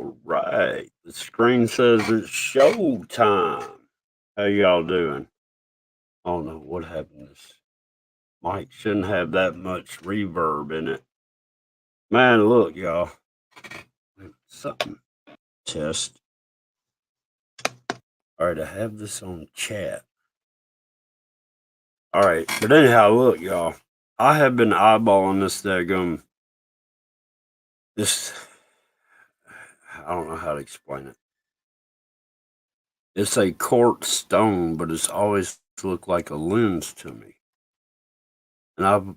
All right. The screen says it's show time. How y'all doing? I don't know what happened. This mic shouldn't have that much reverb in it. Man, look, y'all. Something. Test. All right, I have this on chat. All right, but anyhow, look, y'all. I have been eyeballing this daggum. This. I don't know how to explain it. It's a quartz stone, but it's always looked like a lens to me. And I've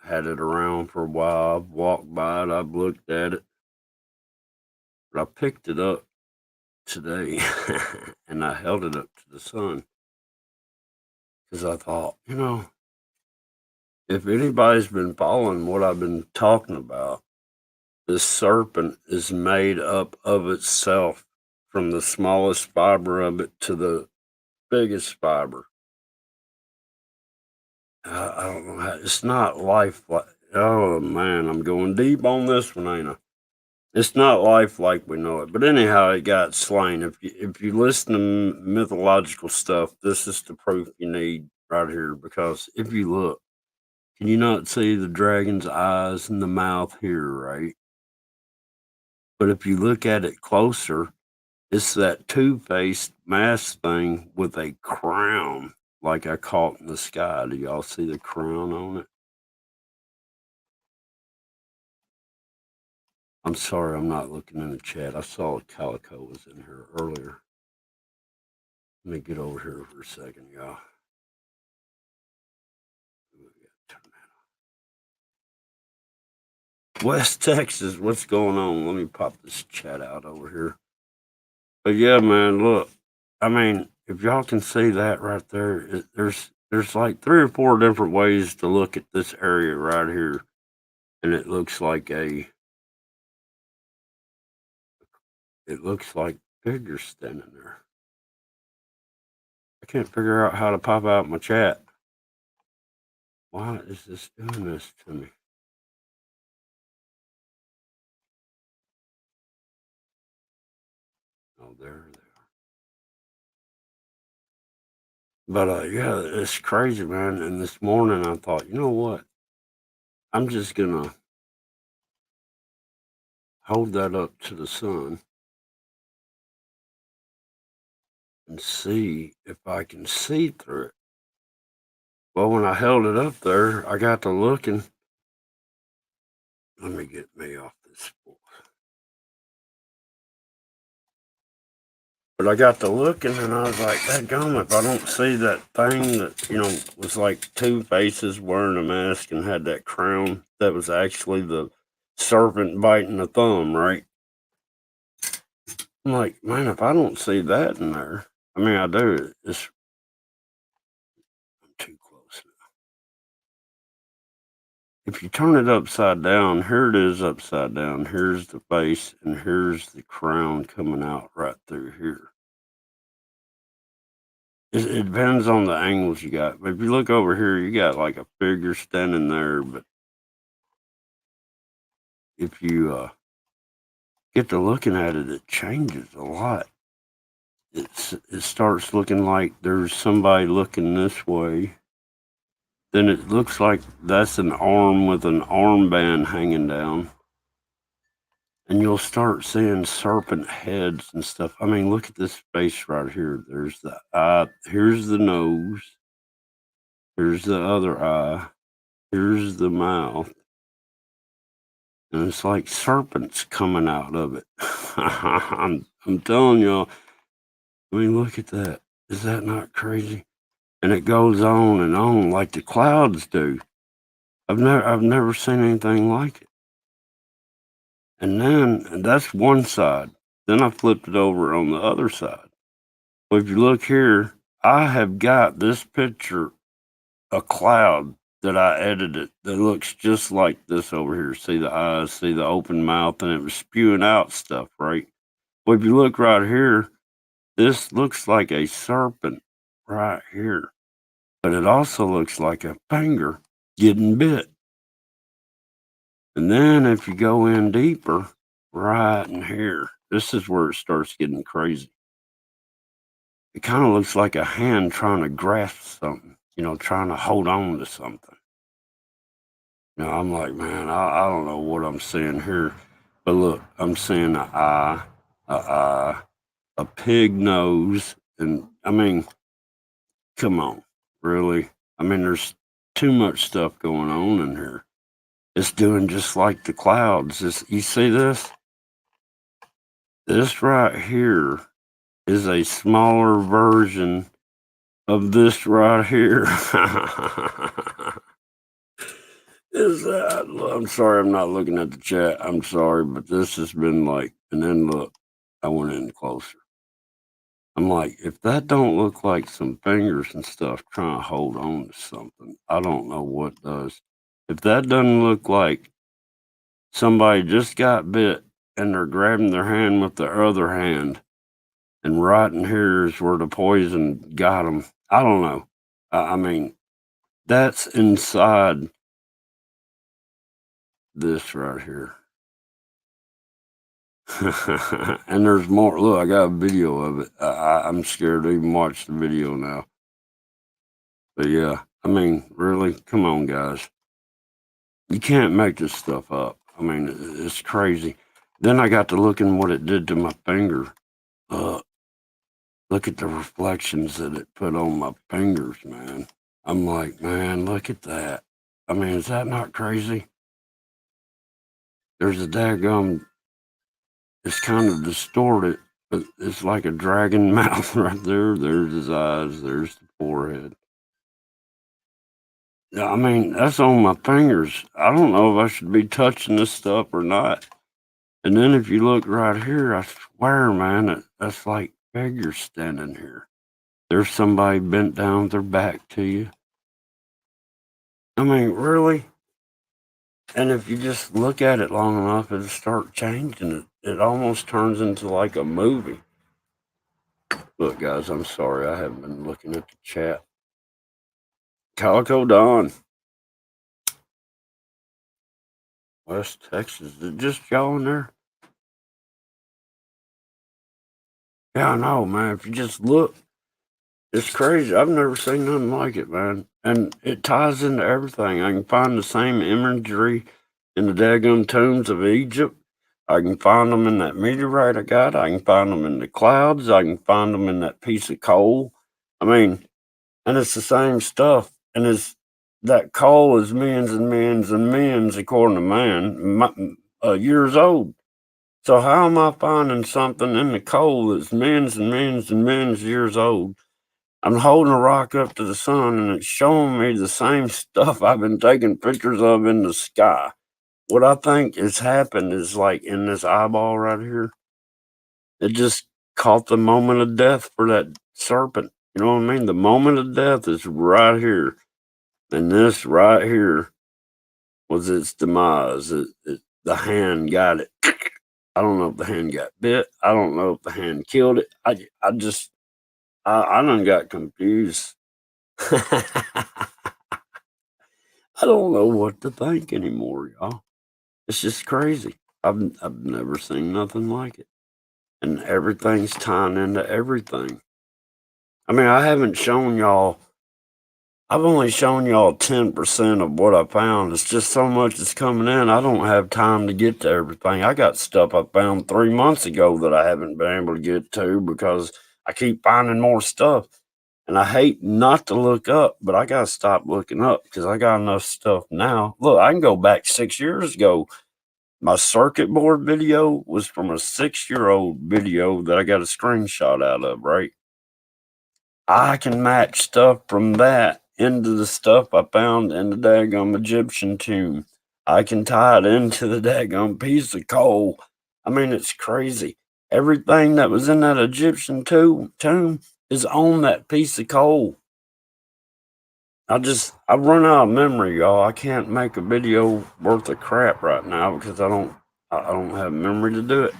had it around for a while. I've walked by it, I've looked at it, but I picked it up today and I held it up to the sun because I thought, if anybody's been following what I've been talking about, this serpent is made up of itself from the smallest fiber of it to the biggest fiber. I don't know how, it's not life like, oh man, I'm going deep on this one, ain't I? It's not life like we know it. But anyhow, it got slain. If you listen to mythological stuff, this is the proof you need right here. Because if you look, can you not see the dragon's eyes and the mouth here, right? But if you look at it closer, it's that two-faced mask thing with a crown, like I caught in the sky. Do y'all see the crown on it? I'm sorry, I'm not looking in the chat. I saw Calico was in here earlier. Let me get over here for a second, y'all. West Texas, what's going on? Let me pop this chat out over here. But yeah, man, look. I mean, if y'all can see that right there, there's like 3 or 4 different ways to look at this area right here, and it looks like figures standing there. I can't figure out how to pop out my chat. Why is this doing this to me? Oh, there they are. But yeah, it's crazy, man. And this morning I thought, you know what? I'm just gonna hold that up to the sun and see if I can see through it. Well, when I held it up there, I got to looking. Let me get me off this board. But I got to looking and I was like, dadgum, if I don't see that thing that, was like 2 faces wearing a mask and had that crown, that was actually the serpent biting the thumb, right? I'm like, man, if I don't see that in there, I mean, I do. I'm too close now. If you turn it upside down, here it is upside down. Here's the face, and here's the crown coming out right through here. It depends on the angles you got. But if you look over here, you got like a figure standing there. But if you get to looking at it, it changes a lot. It starts looking like there's somebody looking this way. Then it looks like that's an arm with an armband hanging down. And you'll start seeing serpent heads and stuff. I mean, look at this face right here. There's the eye. Here's the nose. Here's the other eye. Here's the mouth. And it's like serpents coming out of it. I'm telling y'all. I mean, look at that. Is that not crazy? And it goes on like the clouds do. I've never seen anything like it. And that's one side. Then I flipped it over on the other side. Well, if you look here, I have got this picture, a cloud that I edited that looks just like this over here. See the eyes, see the open mouth, and it was spewing out stuff, right? Well, if you look right here, this looks like a serpent right here. But it also looks like a finger getting bit. And then if you go in deeper, right in here. This is where it starts getting crazy. It kind of looks like a hand trying to grasp something, trying to hold on to something. I'm like, man, I don't know what I'm seeing here. But look, I'm seeing a pig nose. And I mean, come on, really? I mean, there's too much stuff going on in here. It's doing just like the clouds. You see this? This right here is a smaller version of this right here. Is that? I'm sorry, I'm not looking at the chat. I'm sorry, but this has been like, and then look, I went in closer. I'm like, if that don't look like some fingers and stuff trying to hold on to something, I don't know what does. If that doesn't look like somebody just got bit and they're grabbing their hand with their other hand, and right in here is where the poison got them. I don't know. I mean, that's inside this right here. And there's more. Look, I got a video of it. I'm scared to even watch the video now. But yeah, I mean, really, come on, guys. You can't make this stuff up. I mean, it's crazy. Then I got to looking what it did to my finger. Look at the reflections that it put on my fingers, man. I'm like, man, look at that. I mean, is that not crazy? There's a daggum, it's kind of distorted, but it's like a dragon mouth right there. There's his eyes, there's the forehead. Yeah, I mean, that's on my fingers. I don't know if I should be touching this stuff or not. And then if you look right here, I swear, man, that's like figures standing here. There's somebody bent down with their back to you. I mean, really? And if you just look at it long enough, it'll start changing. It almost turns into like a movie. Look, guys, I'm sorry. I haven't been looking at the chat. Calico Don. West Texas. Is it just y'all in there? Yeah, I know, man. If you just look, it's crazy. I've never seen nothing like it, man. And it ties into everything. I can find the same imagery in the daggum tombs of Egypt. I can find them in that meteorite I got. I can find them in the clouds. I can find them in that piece of coal. I mean, and it's the same stuff. And it's that coal is millions and millions and millions, according to man, years old. So how am I finding something in the coal that's millions and millions and millions of years old? I'm holding a rock up to the sun and it's showing me the same stuff I've been taking pictures of in the sky. What I think has happened is like in this eyeball right here, it just caught the moment of death for that serpent. You know what I mean? The moment of death is right here. And this right here was its demise. The hand got it. I don't know if the hand got bit. I don't know if the hand killed it. I done got confused. I don't know what to think anymore, y'all. It's just crazy. I've never seen nothing like it. And everything's tying into everything. I mean, I haven't shown y'all. I've only shown y'all 10% of what I found. It's just so much that's coming in. I don't have time to get to everything. I got stuff I found 3 months ago that I haven't been able to get to because I keep finding more stuff. And I hate not to look up, but I got to stop looking up because I got enough stuff now. Look, I can go back 6 years ago. My circuit board video was from a 6-year-old video that I got a screenshot out of, right? I can match stuff from that into the stuff I found in the daggum Egyptian tomb. I can tie it into the daggum piece of coal. I mean, it's crazy. Everything that was in that Egyptian tomb is on that piece of coal. I've run out of memory, y'all. I can't make a video worth of crap right now because I don't have memory to do it.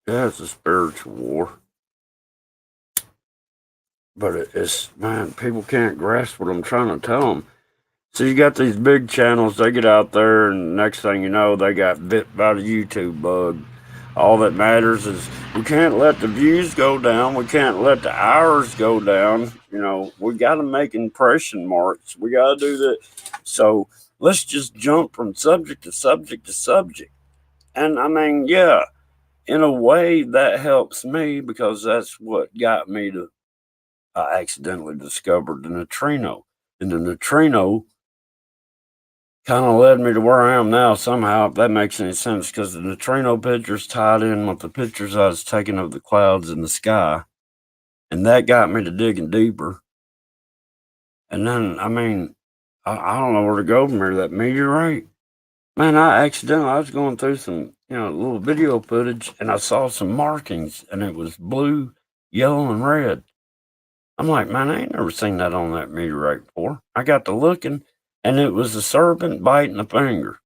Yeah, it's a spiritual war. But it's, man, people can't grasp what I'm trying to tell them. So you got these big channels, they get out there, and next thing you know, they got bit by the YouTube bug. All that matters is we can't let the views go down. We can't let the hours go down. You know, we got to make impression marks. We got to do that. So let's just jump from subject to subject to subject. And I mean, yeah, in a way that helps me because that's what got me to, I accidentally discovered the neutrino. And the neutrino kind of led me to where I am now somehow, if that makes any sense, because the neutrino pictures tied in with the pictures I was taking of the clouds in the sky. And that got me to digging deeper. And then, I mean, I don't know where to go from here. That meteorite, man, I was going through some, little video footage and I saw some markings and it was blue, yellow, and red. I'm like, man, I ain't never seen that on that meteorite before. I got to looking and it was a serpent biting a finger.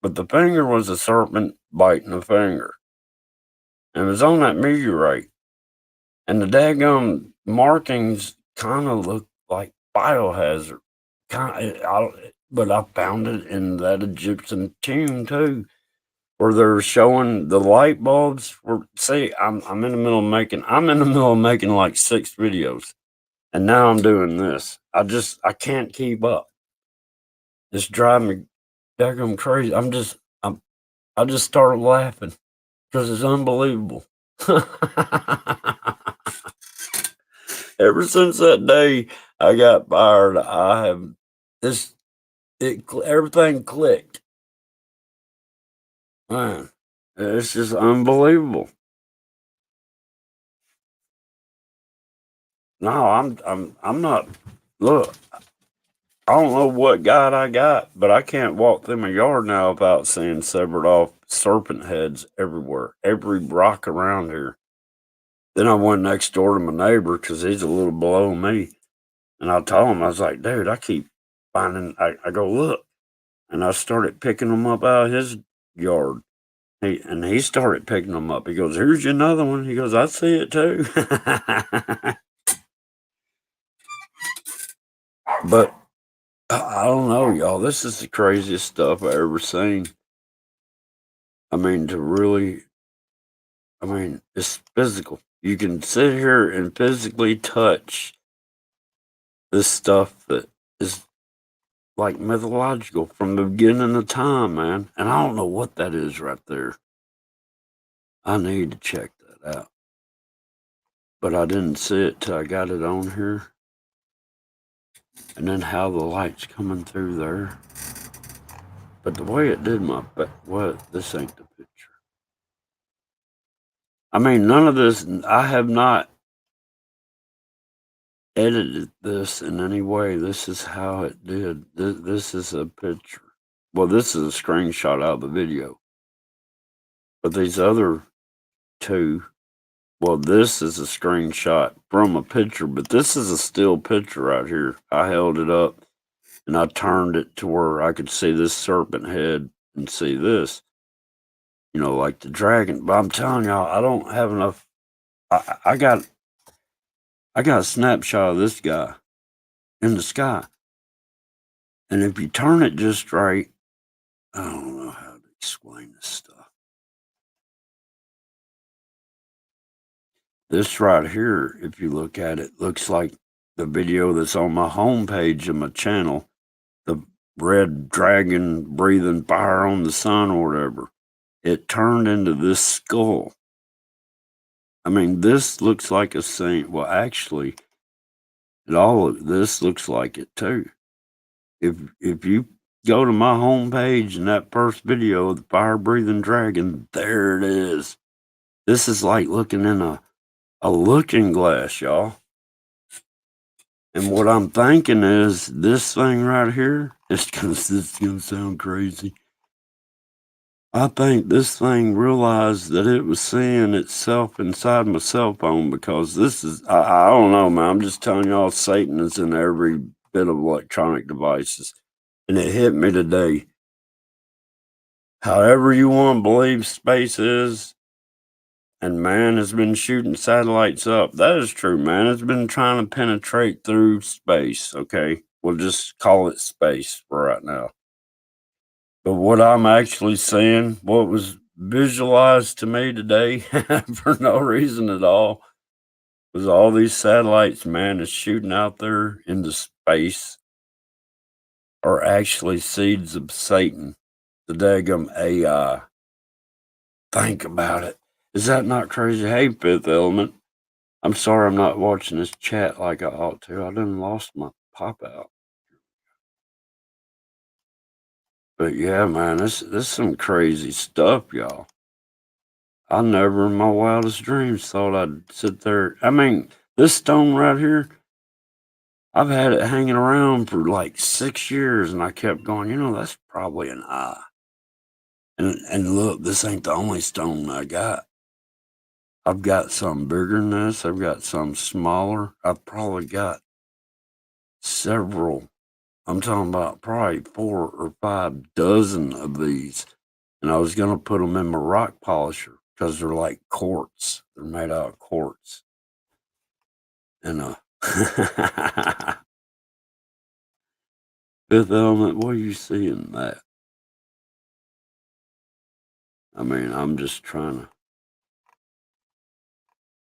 But the finger was a serpent biting a finger. And it was on that meteorite. And the daggum markings kind of looked like biohazard. But I found it in that Egyptian tomb too, where they're showing the light bulbs. See, I'm in the middle of making like 6 videos, and now I'm doing this. I can't keep up. It's driving me daggum crazy. I just started laughing because it's unbelievable. Ever since that day I got fired, I have this. Everything clicked. Man, it's just unbelievable. No, I'm not. Look, I don't know what God I got, but I can't walk through my yard now without seeing severed off serpent heads everywhere, every rock around here. Then I went next door to my neighbor because he's a little below me, and I told him, I was like, dude, I keep finding. I go look, and I started picking them up out of his yard. He started picking them up. He goes, "Here's another one." He goes, "I see it too." But I don't know, y'all. This is the craziest stuff I ever seen. I mean, it's physical. You can sit here and physically touch this stuff that is like mythological from the beginning of time, man. And I don't know what that is right there. I need to check that out. But I didn't see it till I got it on here. And then how the light's coming through there. But the way it did this ain't the picture. I mean, none of this, I have not edited this in any way. This is how it did. This is a picture. Well, this is a screenshot out of the video. But these other 2, well, this is a screenshot from a picture, but this is a still picture right here. I held it up and I turned it to where I could see this serpent head and see this, like the dragon. But I'm telling y'all, I don't have enough. I got a snapshot of this guy in the sky. And if you turn it just right, I don't know how to explain this stuff. This right here, if you look at it, looks like the video that's on my homepage of my channel, the red dragon breathing fire on the sun or whatever. It turned into this skull. I mean, this looks like a saint. Well, actually, this looks like it too. If you go to my homepage and that first video of the fire breathing dragon, there it is. This is like looking in a looking glass, y'all. And what I'm thinking is this thing right here, it's gonna sound crazy. I think this thing realized that it was seeing itself inside my cell phone because I don't know, man. I'm just telling y'all, Satan is in every bit of electronic devices. And it hit me today. However you want to believe space is, and man has been shooting satellites up. That is true, man. It's been trying to penetrate through space, okay? We'll just call it space for right now. But what I'm actually seeing, what was visualized to me today for no reason at all, was all these satellites, man, is shooting out there into space are actually seeds of Satan, the daggum AI. Think about it. Is that not crazy? Hey, Fifth Element. I'm sorry I'm not watching this chat like I ought to. I done lost my pop out. But yeah, man, this some crazy stuff, y'all. I never in my wildest dreams thought I'd sit there. I mean, this stone right here, I've had it hanging around for like 6 years, and I kept going, that's probably an eye. And look, this ain't the only stone I got. I've got some bigger than this. I've got some smaller. I've probably got several. I'm talking about probably 4 or 5 dozen of these. And I was going to put them in my rock polisher because they're like quartz. They're made out of quartz. And Fifth Element, what are you seeing that? I mean, I'm just trying to.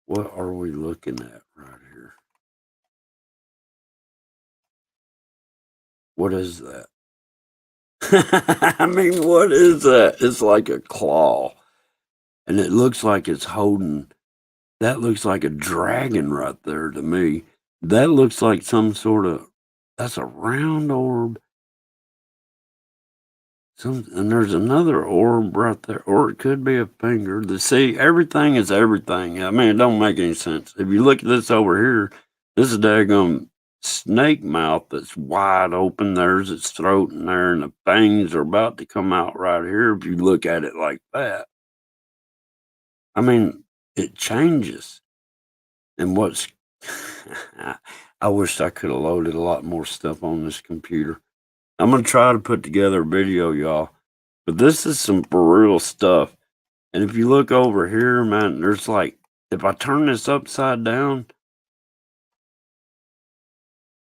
What are we looking at right here? What is that? I mean, what is that? It's like a claw. And it looks like it's holding. That looks like a dragon right there to me. That looks like some sort of. That's a round orb. And there's another orb right there, or it could be a finger. See, everything is everything. I mean, it don't make any sense. If you look at this over here, this is a daggone snake mouth that's wide open. There's its throat in there, and the fangs are about to come out right here if you look at it like that. I mean, it changes. And what's... I wish I could have loaded a lot more stuff on this computer. I'm going to try to put together a video, y'all. But this is some for real stuff. And if you look over here, man, there's like, if I turn this upside down,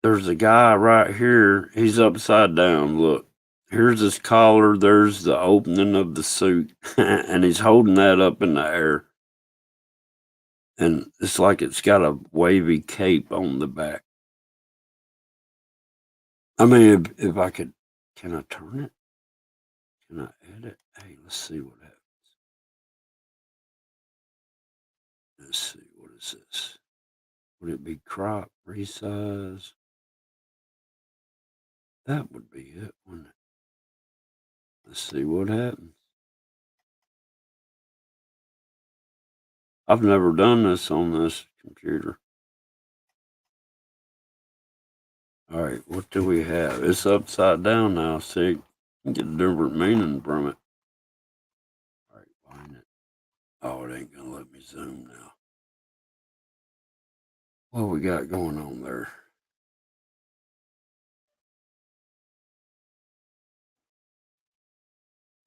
there's a guy right here. He's upside down. Look, here's his collar. There's the opening of the suit. And he's holding that up in the air. And it's like it's got a wavy cape on the back. I mean, if I could, can I turn it? Can I edit? Hey, let's see what happens. Let's see, what is this? Would it be crop, resize? That would be it, wouldn't it? Let's see what happens. I've never done this on this computer. All right, what do we have? It's upside down now. See, you can get a different meaning from it. All right, find it. Oh, it ain't gonna let me zoom now. What we got going on there?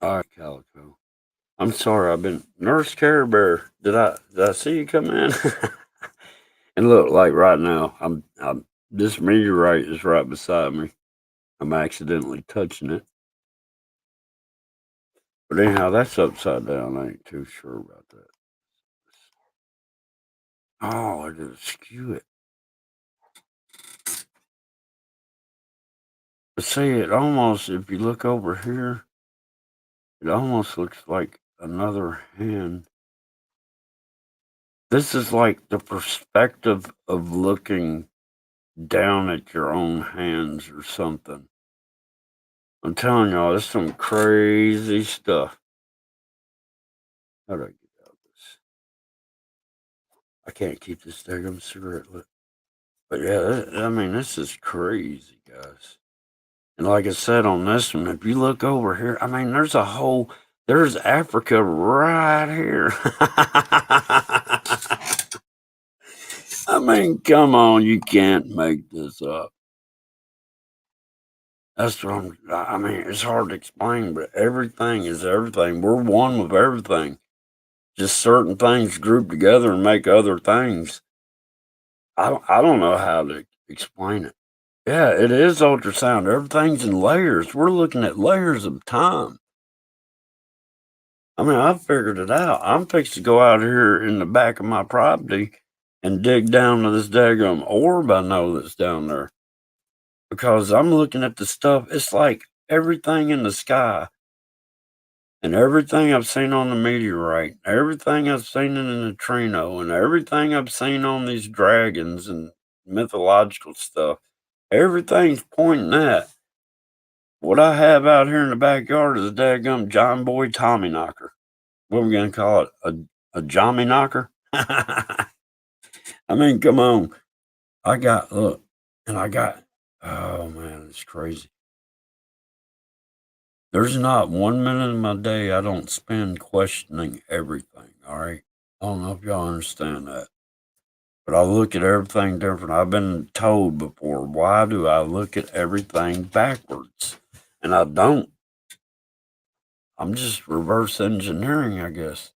All right, Calico. I'm sorry, I've been Nurse Care Bear. Did I see you come in? And look, like right now, I'm this meteorite is right beside me. I'm accidentally touching it. But anyhow, that's upside down. I ain't too sure about that. Oh, I did skew it. But see, it almost, if you look over here, it almost looks like another hand. This is like the perspective of looking down at your own hands or something. I'm telling y'all, this is some crazy stuff. How do I get out of this? I can't keep this daggum cigarette lit. But yeah, I mean, this is crazy, guys. And like I said on this one, if you look over here, I mean, there's Africa right here. I mean, come on, you can't make this up. That's what I mean, it's hard to explain, but everything is everything. We're one with everything. Just certain things group together and make other things. I don't know how to explain it. Yeah, it is ultrasound. Everything's in layers. We're looking at layers of time. I mean, I figured it out. I'm fixed to go out here in the back of my property and dig down to this daggum orb I know that's down there because I'm looking at the stuff. It's like everything in the sky and everything I've seen on the meteorite, everything I've seen in the neutrino, and everything I've seen on these dragons and mythological stuff. Everything's pointing at what I have out here in the backyard is a daggum John Boy Tommy knocker. What are we gonna call it? A Jommy knocker? I mean, come on. I got look, and I got oh man, it's crazy. There's not 1 minute of my day I don't spend questioning everything, all right? I don't know if y'all understand that. But I look at everything different. I've been told before, why do I look at everything backwards? And I don't. I'm just reverse engineering, I guess.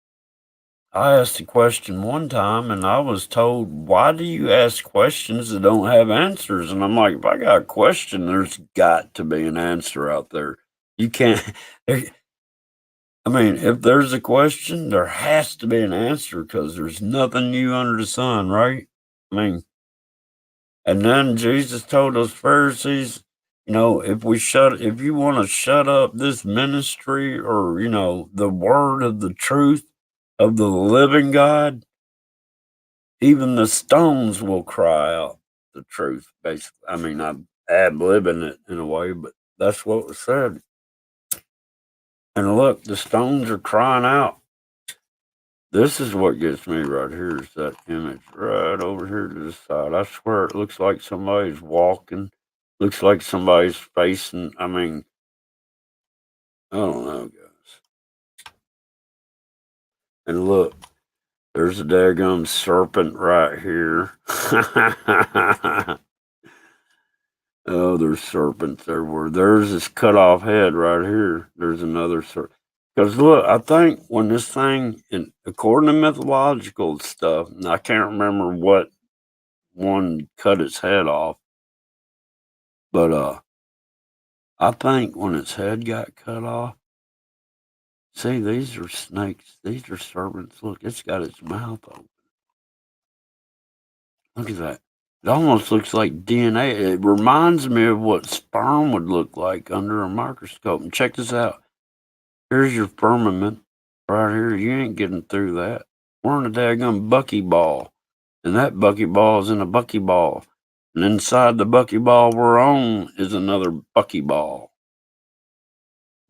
I asked a question one time and I was told, why do you ask questions that don't have answers? And I'm like, if I got a question, there's got to be an answer out there. You can't, I mean, if there's a question, there has to be an answer because there's nothing new under the sun, right? I mean, and then Jesus told those Pharisees, if you want to shut up this ministry or, the word of the truth of the living God, even the stones will cry out the truth, basically. I mean, I'm ad-libbing it in a way, but that's what was said. And look, the stones are crying out. This is what gets me right here is that image right over here to the side. I swear it looks like somebody's walking. Looks like somebody's facing. I mean, I don't know, guys. And look, there's a daggum serpent right here. Oh, there's serpents everywhere. There's this cut off head right here. There's another serpent. Because look, I think when this thing, and according to mythological stuff, and I can't remember what one cut its head off, but I think when its head got cut off, see, these are snakes. These are serpents. Look, it's got its mouth open. Look at that. It almost looks like DNA. It reminds me of what sperm would look like under a microscope. And check this out. Here's your firmament right here. You ain't getting through that. We're in a daggum buckyball. And that buckyball is in a buckyball. And inside the buckyball we're on is another buckyball.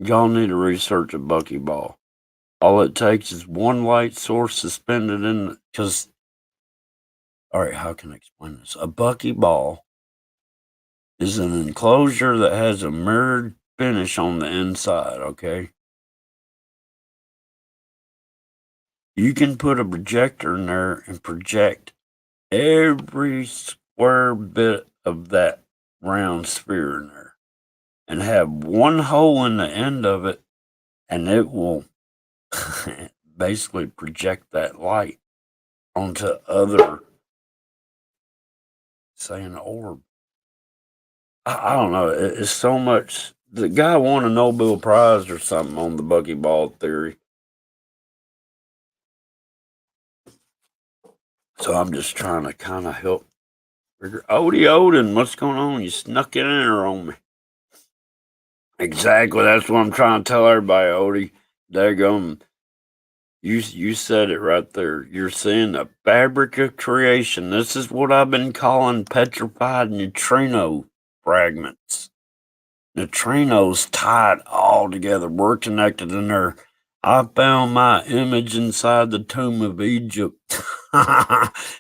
Y'all need to research a buckyball. All it takes is one light source suspended in, because, all right, how can I explain this? A buckyball is an enclosure that has a mirrored finish on the inside, okay? You can put a projector in there and project every square bit of that round sphere in there and have one hole in the end of it, and it will basically project that light onto other, say, an orb. I don't know. It's so much. The guy won a Nobel Prize or something on the buckyball theory. So I'm just trying to kind of help. Odie Odin, what's going on? You snuck it in there on me. Exactly. That's what I'm trying to tell everybody, Odie. Daggum. You said it right there. You're seeing the fabric of creation. This is what I've been calling petrified neutrino fragments. Neutrinos tied all together. We're connected in there. I found my image inside the tomb of Egypt.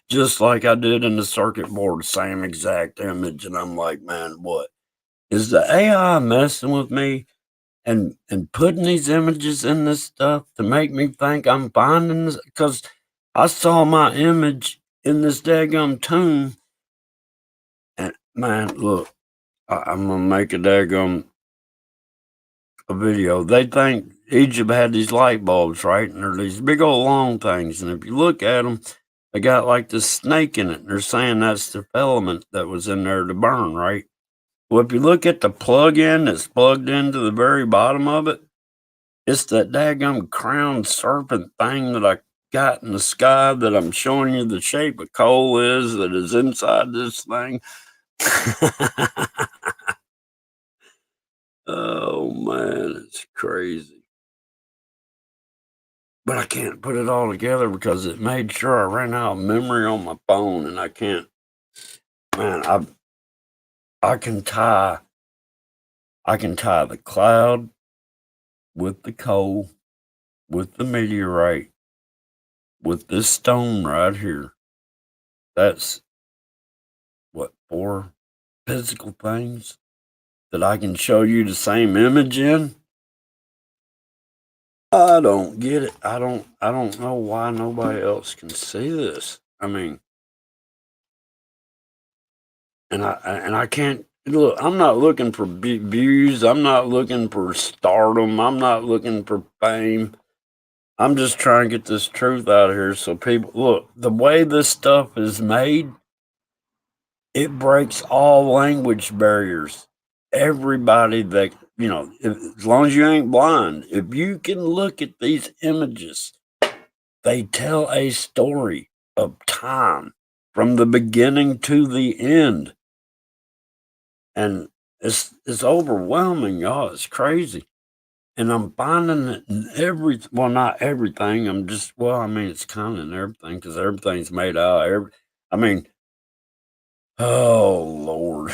Just like I did in the circuit board, same exact image. And I'm like, man, what? Is the AI messing with me and putting these images in this stuff to make me think I'm finding this? Because I saw my image in this daggum tomb. And man, look, I'm going to make a video. They think Egypt had these light bulbs, right? And they're these big old long things. And if you look at them, they got like this snake in it. And they're saying that's the filament that was in there to burn, right? Well, if you look at the plug-in that's plugged into the very bottom of it, it's that daggum crowned serpent thing that I got in the sky that I'm showing you the shape of coal is that is inside this thing. Oh man, it's crazy. But I can't put it all together because it made sure I ran out of memory on my phone and I can't, man, I can tie the cloud with the coal, with the meteorite, with this stone right here. That's what, 4 physical things that I can show you the same image in? I don't get it. I don't know why nobody else can see this. I mean, and I can't look. I'm not looking for views. I'm not looking for stardom. I'm not looking for fame. I'm just trying to get this truth out of here so people look. The way this stuff is made, it breaks all language barriers. Everybody that as long as you ain't blind, if you can look at these images, they tell a story of time from the beginning to the end. And it's overwhelming, y'all. It's crazy. And I'm finding it in not everything. I mean, it's kind of in everything because everything's made out. I mean, oh Lord,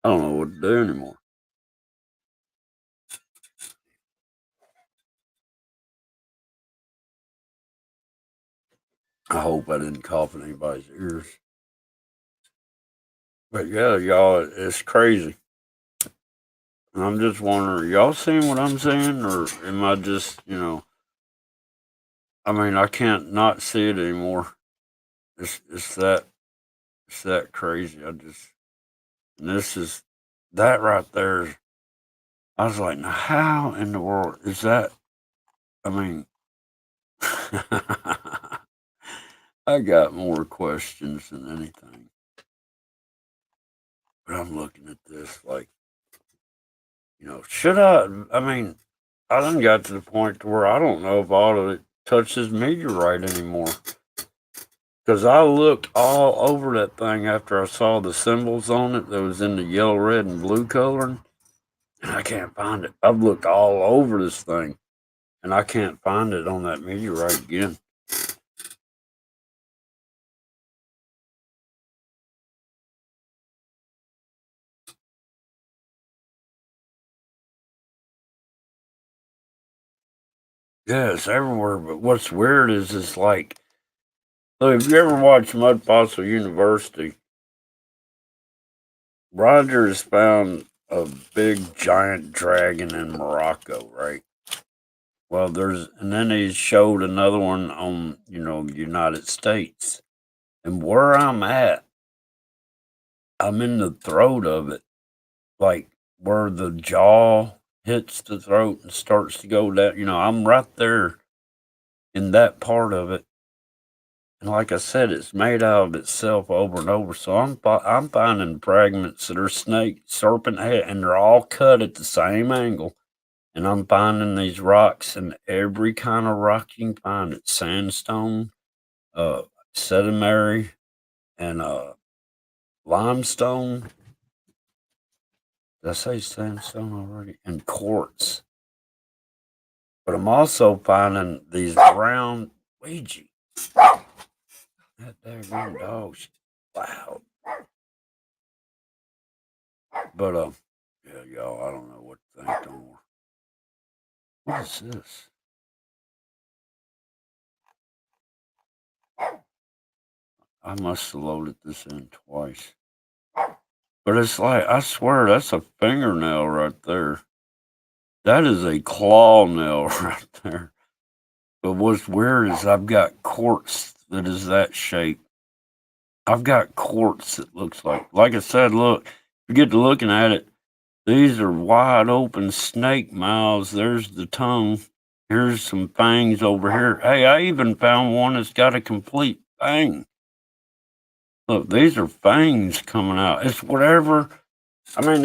I don't know what to do anymore. I hope I didn't cough in anybody's ears. But yeah, y'all, it's crazy. And I'm just wondering, y'all seeing what I'm seeing, or am I just, I mean, I can't not see it anymore. It's that crazy. And this is that right there. I was like, now how in the world is that? I mean, I got more questions than anything. But I'm looking at this like, should I? I mean, I done got to the point to where I don't know if all of it touches meteorite anymore. Because I looked all over that thing after I saw the symbols on it that was in the yellow, red, and blue coloring, and I can't find it. I've looked all over this thing, and I can't find it on that meteorite again. Yeah, it's everywhere, but what's weird is it's like, look, if you ever watched Mud Fossil University, Rogers found a big giant dragon in Morocco, right? Well, and then he showed another one on, the United States. And where I'm at, I'm in the throat of it, like where the jaw hits the throat and starts to go down. I'm right there in that part of it. And like I said, it's made out of itself over and over. So I'm finding fragments that are serpent head, and they're all cut at the same angle. And I'm finding these rocks and every kind of rock you can find. It's sandstone, uh, sedimentary, and limestone. Did I say sandstone already? And quartz. But I'm also finding these brown Ouija. That daggone dog's loud. But yeah, y'all, I don't know what to think no more. What is this? I must have loaded this in twice. But it's like, I swear, that's a fingernail right there. That is a claw nail right there. But what's weird is I've got quartz that is that shape. I've got quartz that looks like I said, look, you get to looking at it, these are wide open snake mouths. There's the tongue. Here's some fangs over here. Hey, I even found one that's got a complete fang. Look, these are fangs coming out. It's whatever. I mean,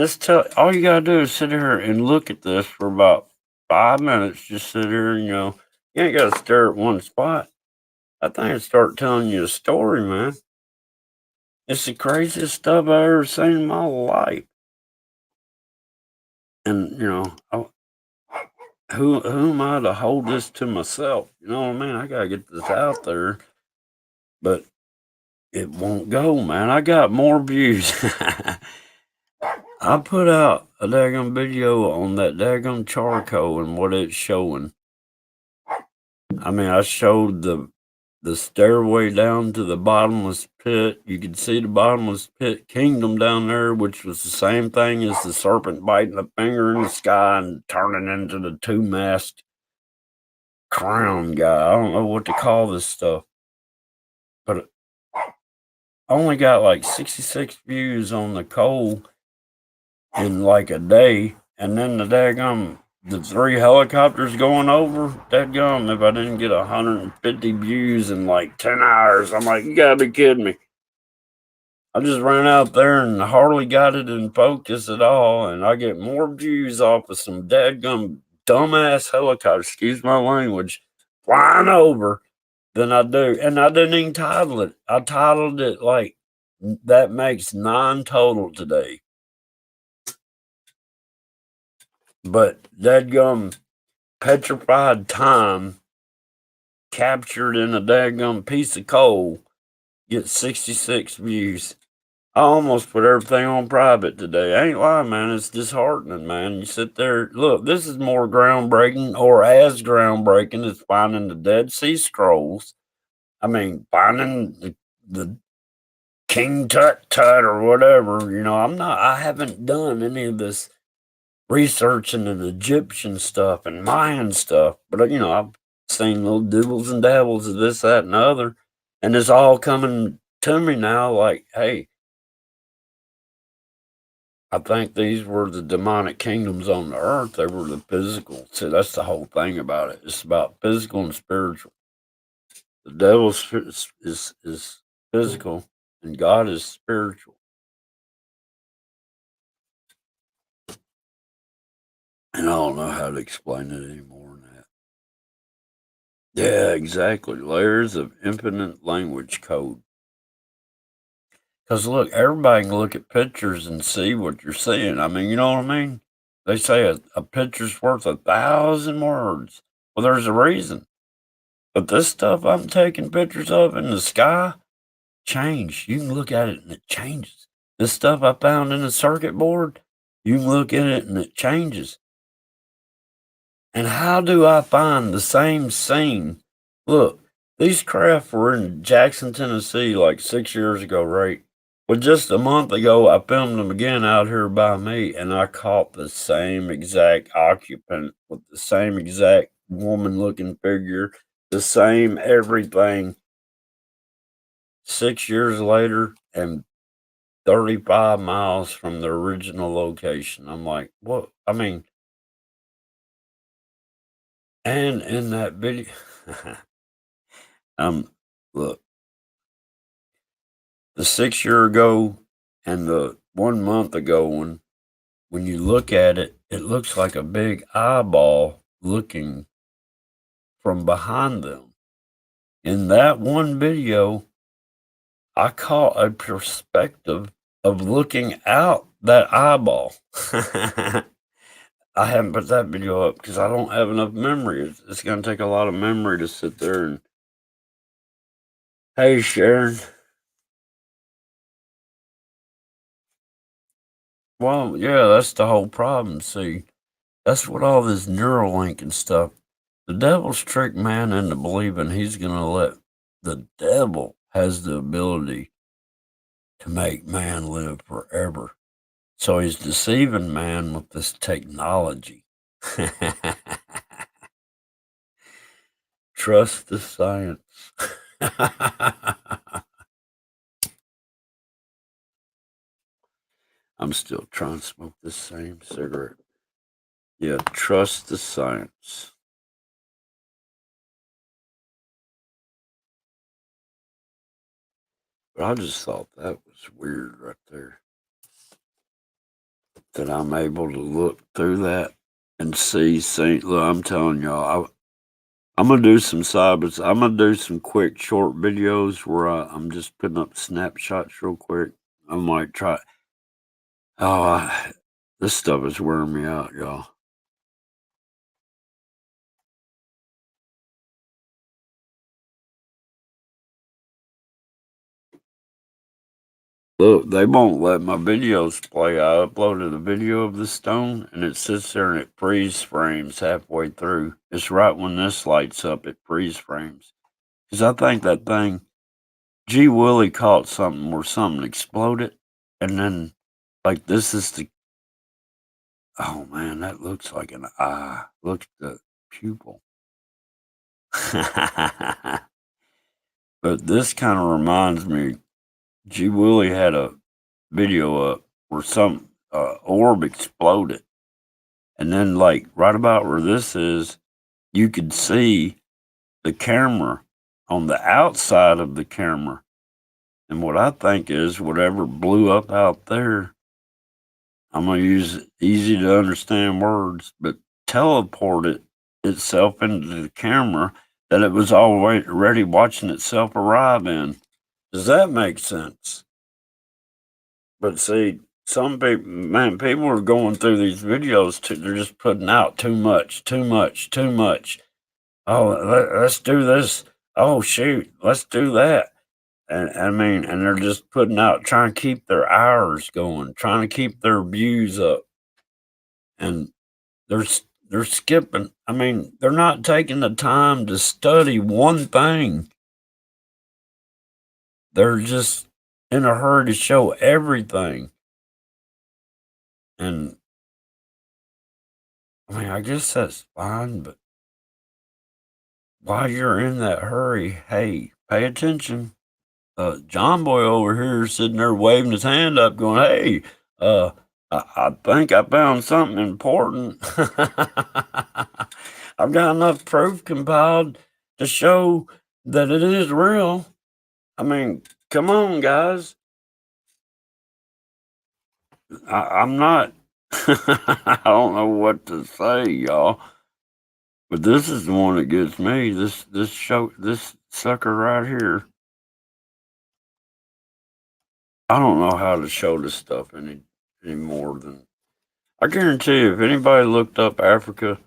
all you gotta do is sit here and look at this for about 5 minutes. Just sit here, you ain't gotta stare at one spot. I think it start telling you a story, man. It's the craziest stuff I ever seen in my life. And who am I to hold this to myself? You know what I mean? I gotta get this out there, but it won't go, man. I got more views. I put out a daggone video on that daggone charcoal and what it's showing. I mean, I showed the stairway down to the bottomless pit. You could see the bottomless pit kingdom down there, which was the same thing as the serpent biting a finger in the sky and turning into the two-mast crown guy. I don't know what to call this stuff, but I only got like 66 views on the coal in like a day, and then the 3 helicopters going over, dadgum, if I didn't get 150 views in like 10 hours, I'm like, you gotta be kidding me. I just ran out there and hardly got it in focus at all, and I get more views off of some dadgum dumbass helicopters, excuse my language, flying over than I do. And I didn't even title it. I titled it like, that makes 9 total today. But dadgum petrified time captured in a daggum piece of coal gets 66 views. I almost put everything on private today. I ain't lying, man. It's disheartening, man. You sit there, look, this is more groundbreaking or as groundbreaking as finding the Dead Sea Scrolls. I mean, finding the King Tut Tut or whatever. I haven't done any of this researching the Egyptian stuff and Mayan stuff, but I've seen little dibbles and dabbles of this, that, and the other, and it's all coming to me now. Like, hey, I think these were the demonic kingdoms on the earth. They were the physical. See, that's the whole thing about it. It's about physical and spiritual. The devil is physical, and God is spiritual. And I don't know how to explain it any more than that. Yeah, exactly. Layers of infinite language code. Because look, everybody can look at pictures and see what you're seeing. I mean, you know what I mean? They say a picture's worth 1,000 words. Well, there's a reason. But this stuff I'm taking pictures of in the sky change. You can look at it and it changes. This stuff I found in the circuit board, you can look at it and it changes. And how do I find the same scene? Look, these craft were in Jackson, Tennessee like 6 years ago, right? Well, just a month ago, I filmed them again out here by me, and I caught the same exact occupant with the same exact woman looking figure, the same everything. 6 years later, and 35 miles from the original location. I'm like, what? I mean, and in that video, look, the 6 year ago and the 1 month ago one, when you look at it, it looks like a big eyeball looking from behind them. In that one video, I caught a perspective of looking out that eyeball. I haven't put that video up because I don't have enough memory. It's going to take a lot of memory to sit there and. Hey, Sharon. Well, yeah, that's the whole problem. See, that's what all this Neuralink and stuff. The devil's tricked man into believing he's going to let the devil has the ability to make man live forever. So he's deceiving man with this technology. Trust the science. I'm still trying to smoke the same cigarette. Yeah, trust the science. But I just thought that was weird right there. That I'm able to look through that and see. Look, I'm telling y'all, I'm gonna do some cyber. I'm gonna do some quick short videos where I'm just putting up snapshots real quick. I might try. Oh, this stuff is wearing me out, y'all. Look, they won't let my videos play. I uploaded a video of the stone, and it sits there and it freeze frames halfway through. It's right when this lights up, it freeze frames. Because I think that thing, G. Willie caught something where something exploded, and then, like, this is the. Oh man, that looks like an eye. Look at the pupil. But this kind of reminds me, G. Willie had a video up where some orb exploded. And then, like, right about where this is, you could see the camera on the outside of the camera. And what I think is whatever blew up out there, I'm going to use easy to understand words, but teleported itself into the camera that it was already watching itself arrive in. Does that make sense? But see, some people, man, people are going through these videos they're just putting out too much, too much, too much. Oh, let's do this. Oh, shoot, let's do that. And I mean, and they're just putting out, trying to keep their hours going, trying to keep their views up. And they're, they're skipping. I mean, they're not taking the time to study one thing. They're just in a hurry to show everything. And I mean, I guess that's fine, but while you're in that hurry, hey, pay attention. John Boy over here is sitting there waving his hand up, going, "Hey, I think I found something important. I've got enough proof compiled to show that it is real." I mean, come on, guys. I'm not. I don't know what to say, y'all. But this is the one that gets me. This sucker right here. I don't know how to show this stuff any more than I guarantee you, if anybody looked up Africa,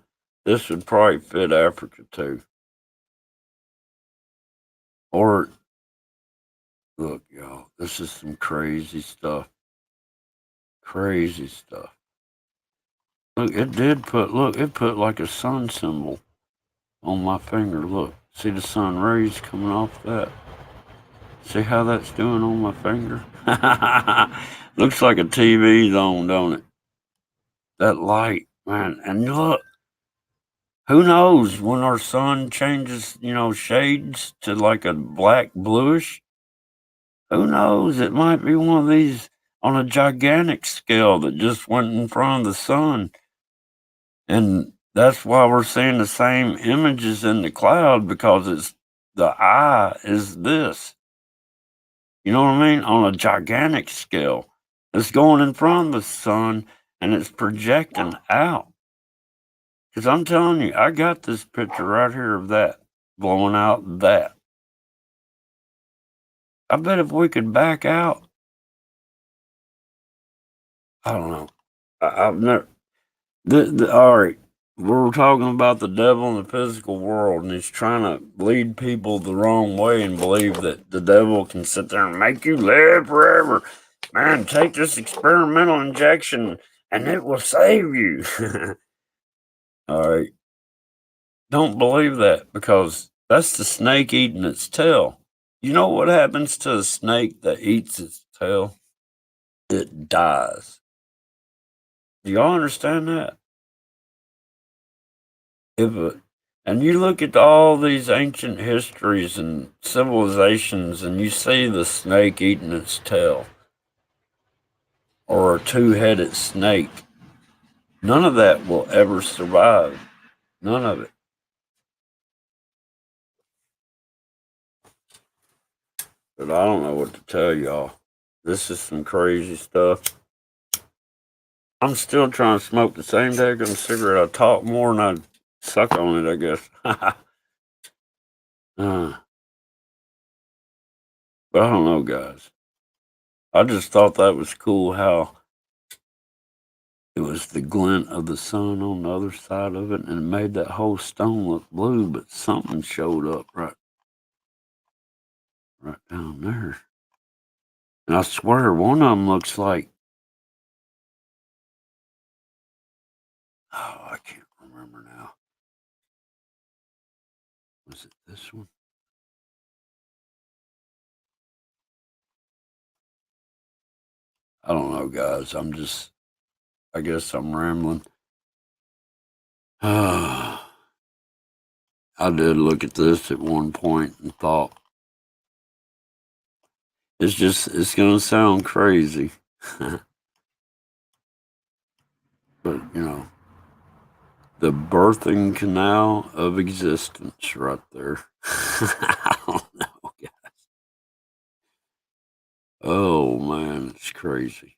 this would probably fit Africa too. Or look, y'all, this is some crazy stuff. Crazy stuff. Look, it put like a sun symbol on my finger. Look, see the sun rays coming off that? See how that's doing on my finger? Looks like a TV zone, don't it? That light, man. And look, who knows when our sun changes, shades to like a black bluish? Who knows? It might be one of these on a gigantic scale that just went in front of the sun. And that's why we're seeing the same images in the cloud because the eye is this. You know what I mean? On a gigantic scale. It's going in front of the sun and it's projecting out. Because I'm telling you, I got this picture right here of that blowing out that. I bet if we could back out, I don't know. I've never. All right, we're talking about the devil in the physical world, and he's trying to lead people the wrong way and believe that the devil can sit there and make you live forever. Man, take this experimental injection, and it will save you. All right, don't believe that because that's the snake eating its tail. You know what happens to a snake that eats its tail? It dies. Do y'all understand that? And you look at all these ancient histories and civilizations, and you see the snake eating its tail, or a two-headed snake. None of that will ever survive. None of it. But I don't know what to tell y'all. This is some crazy stuff. I'm still trying to smoke the same daggone cigarette. I talk more than I suck on it, I guess. But I don't know, guys. I just thought that was cool how it was the glint of the sun on the other side of it, and it made that whole stone look blue, but something showed up right down there. And I swear, one of them looks like, oh, I can't remember now. Was it this one? I don't know, guys. I guess I'm rambling. I did look at this at one point and thought, it's going to sound crazy. But, the birthing canal of existence right there. I don't know, guys. Oh, man, it's crazy.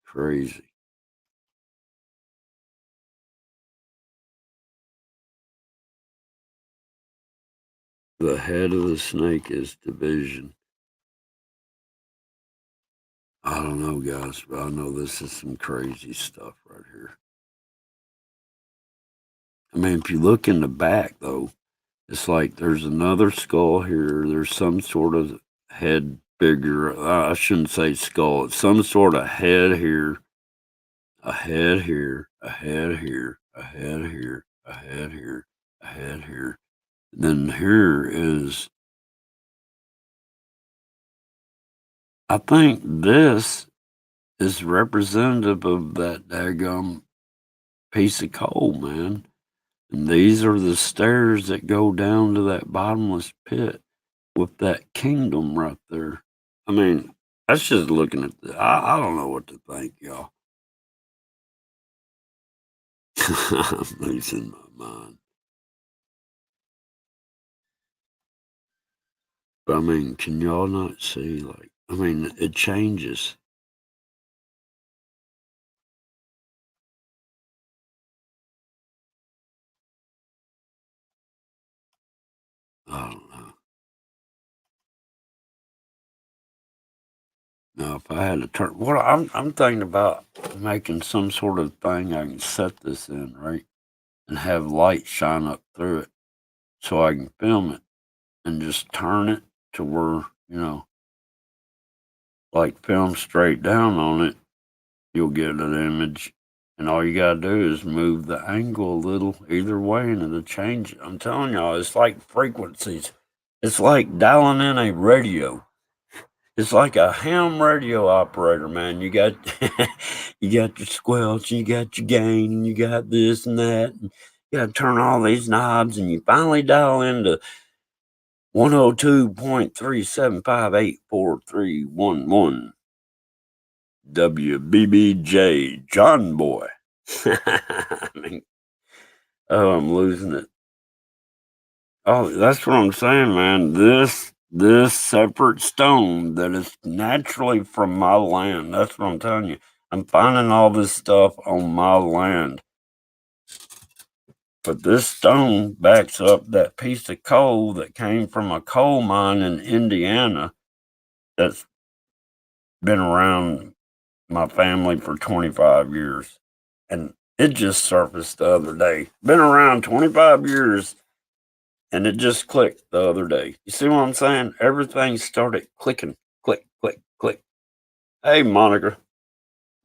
Crazy. The head of the snake is division. I don't know, guys, but I know this is some crazy stuff right here. I mean, if you look in the back, though, it's like there's another skull here. There's some sort of head figure. I shouldn't say skull. It's some sort of head here, a head here, a head here, a head here, a head here, a head here. Then here is, I think this is representative of that daggum piece of coal, man. And these are the stairs that go down to that bottomless pit with that kingdom right there. I mean, that's just looking at I don't know what to think, y'all. I'm losing my mind. But I mean, can y'all not see? Like, I mean, it changes. I don't know. Now, if I had to turn, what I'm thinking about making some sort of thing I can set this in, right, and have light shine up through it, so I can film it and just turn it to where like film straight down on it. You'll get an image, and all you gotta do is move the angle a little either way, and it'll change it. I'm telling y'all, it's like frequencies. It's like dialing in a radio. It's like a ham radio operator, man. You got you got your squelch, you got your gain, and you got this and that. And you got to turn all these knobs, and you finally dial into 102.3758431 WBBJ John Boy. I mean, oh, I'm losing it. Oh, that's what I'm saying, man. This separate stone that is naturally from my land. That's what I'm telling you. I'm finding all this stuff on my land. But this stone backs up that piece of coal that came from a coal mine in Indiana that's been around my family for 25 years. And it just surfaced the other day. Been around 25 years, and it just clicked the other day. You see what I'm saying? Everything started clicking. Click, click, click. Hey, Monica.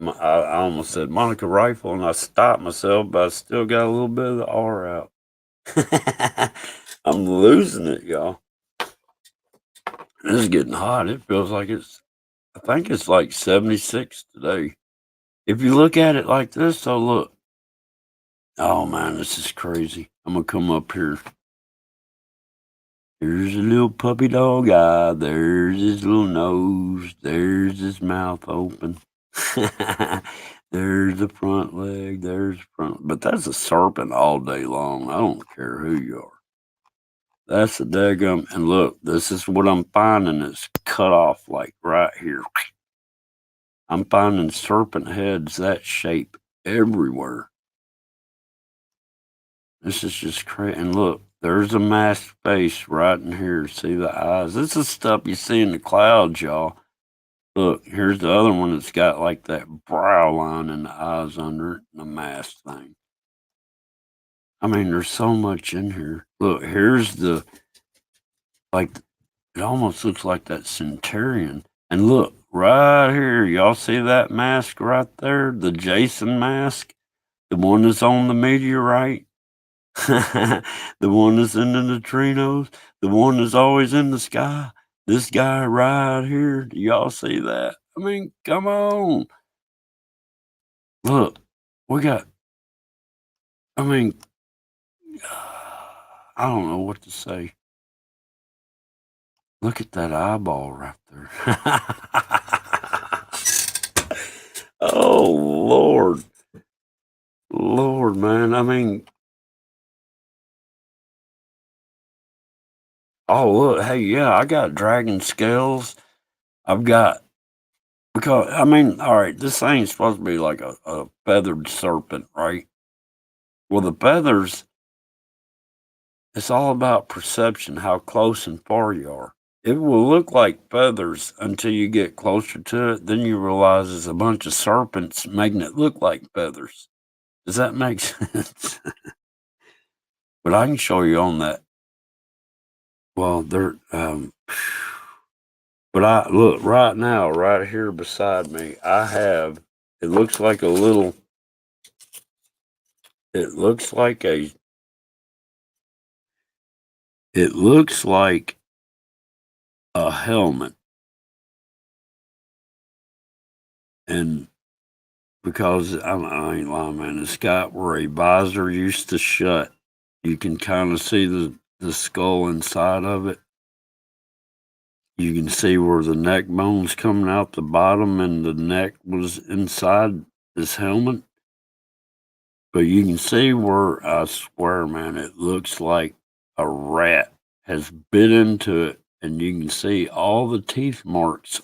I almost said Monica Rifle, and I stopped myself, but I still got a little bit of the R out. I'm losing it, y'all. It's getting hot. It feels like I think it's like 76 today. If you look at it like this, so look. Oh, man, this is crazy. I'm going to come up here. There's a little puppy dog eye. There's his little nose. There's his mouth open. There's the front leg. There's front. But that's a serpent all day long. I don't care who you are. That's the daggum. And look, this is what I'm finding. It's cut off like right here. I'm finding serpent heads that shape everywhere. This is just crazy. And look, there's a masked face right in here. See the eyes? This is stuff you see in the clouds, y'all. Look, here's the other one that's got like that brow line and the eyes under it and the mask thing. I mean, there's so much in here. Look, here's the, like, it almost looks like that centurion. And look, right here, y'all see that mask right there? The Jason mask? The one that's on the meteorite? The one that's in the neutrinos? The one that's always in the sky? This guy right here, do y'all see that? I mean, come on. Look, we got, I mean, I don't know what to say. Look at that eyeball right there. Oh, Lord. Lord, man. I mean, oh, look. Hey, yeah, I got dragon scales. I've got, because, I mean, all right, this thing's supposed to be like a feathered serpent, right? Well, the feathers, it's all about perception, how close and far you are. It will look like feathers until you get closer to it. Then you realize it's a bunch of serpents making it look like feathers. Does that make sense? But I can show you on that. Well, they're, but I look right now, right here beside me, I have, it looks like a little, it looks like a, it looks like a helmet. And because I ain't lying, man, it's got where a visor used to shut. You can kind of see the skull inside of it. You can see where the neck bone's coming out the bottom and the neck was inside this helmet. But you can see where, I swear, man, it looks like a rat has bit into it, and you can see all the teeth marks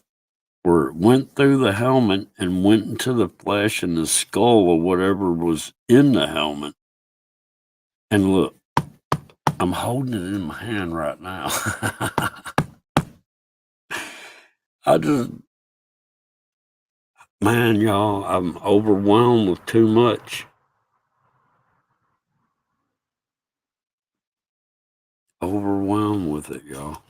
where it went through the helmet and went into the flesh and the skull or whatever was in the helmet. And look, I'm holding it in my hand right now. I just, man, y'all, I'm overwhelmed with too much. Overwhelmed with it, y'all.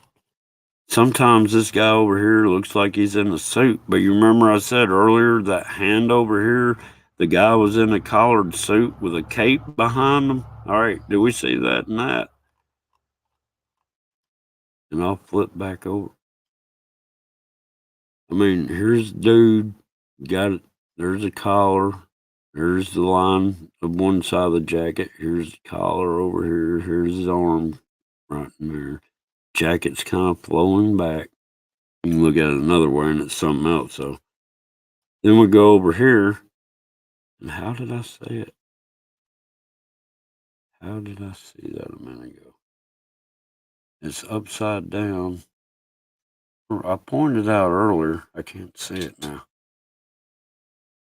Sometimes this guy over here looks like he's in a suit, but you remember I said earlier that hand over here, the guy was in a collared suit with a cape behind him? All right, do we see that in that? And I'll flip back over. I mean, here's the dude, got it. There's a collar. There's the line of one side of the jacket. Here's the collar over here. Here's his arm right in there. Jacket's kind of flowing back. You can look at it another way and it's something else. So then we go over here. And how did I say it? How did I see that a minute ago? It's upside down. I pointed out earlier. I can't see it now.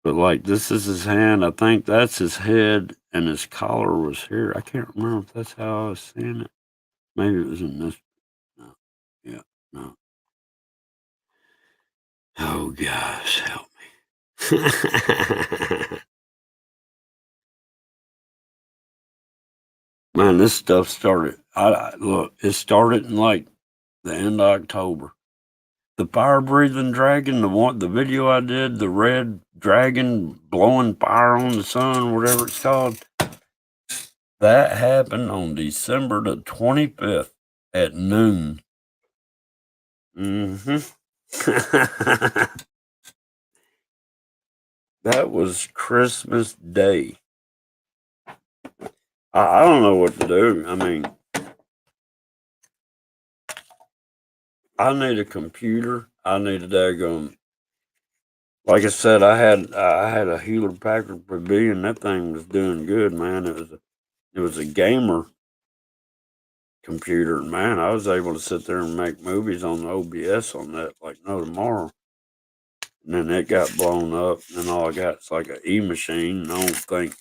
But like this is his hand. I think that's his head, and his collar was here. I can't remember if that's how I was seeing it. Maybe it was in this. No. Yeah. No. Oh gosh, help me. Man, this stuff started. Look. It started in like the end of October. The fire breathing dragon, the video I did, the red dragon blowing fire on the sun, whatever it's called. That happened on December the 25th at noon. Mm-hmm. That was Christmas Day. I don't know what to do. I mean, I need a computer. I need a daggone. Like I said, I had a Hewlett Packard Pavilion. That thing was doing good, man. It was a gamer computer. And man, I was able to sit there and make movies on the OBS on that like no tomorrow. And then it got blown up, and then all I got is like an E machine. I don't think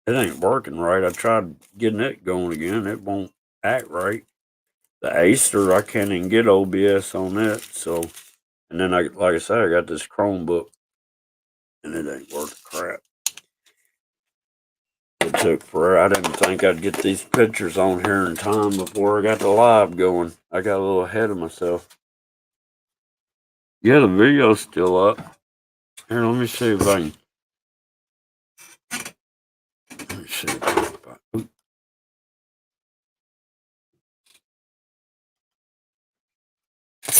it ain't working right. I tried getting it going again. It won't act right. The Acer, I can't even get OBS on it. So, and then like I said, I got this Chromebook, and it ain't worth crap. It took forever. I didn't think I'd get these pictures on here in time before I got the live going. I got a little ahead of myself. Yeah, the video's still up. Here, let me see if I can. Let me see.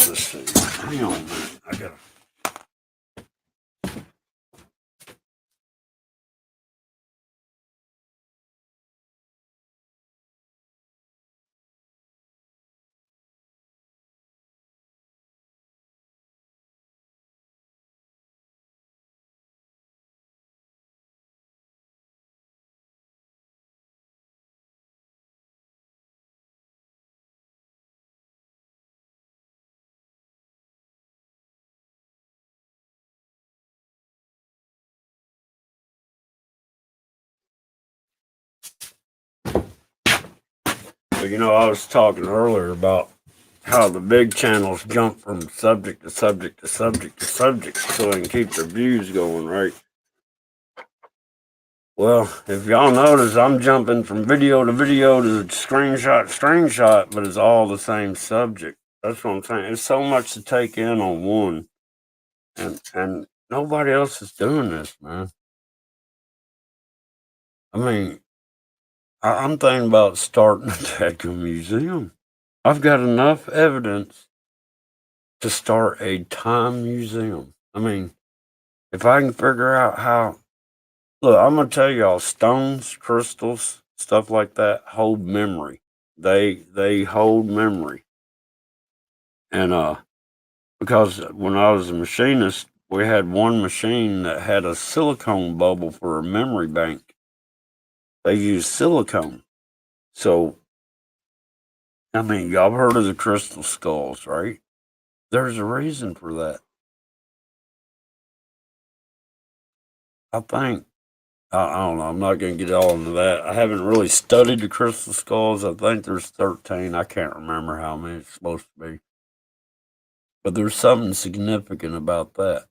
Let's see. Hang on a minute. I gotta. Well, I was talking earlier about how the big channels jump from subject to subject to subject to subject so they can keep their views going, right? Well, if y'all notice, I'm jumping from video to video to screenshot to screenshot, but it's all the same subject. That's what I'm saying. It's so much to take in on one, and nobody else is doing this, man. I mean, I'm thinking about starting a museum. I've got enough evidence to start a time museum. I mean, if I can figure out how, look, I'm gonna tell y'all, stones, crystals, stuff like that hold memory. They hold memory, and because when I was a machinist, we had one machine that had a silicone bubble for a memory bank. They used silicone, so I mean, y'all heard of the crystal skulls, right? There's a reason for that. I think I don't know. I'm not going to get all into that. I haven't really studied the crystal skulls. I think there's 13. I can't remember how many it's supposed to be. But there's something significant about that.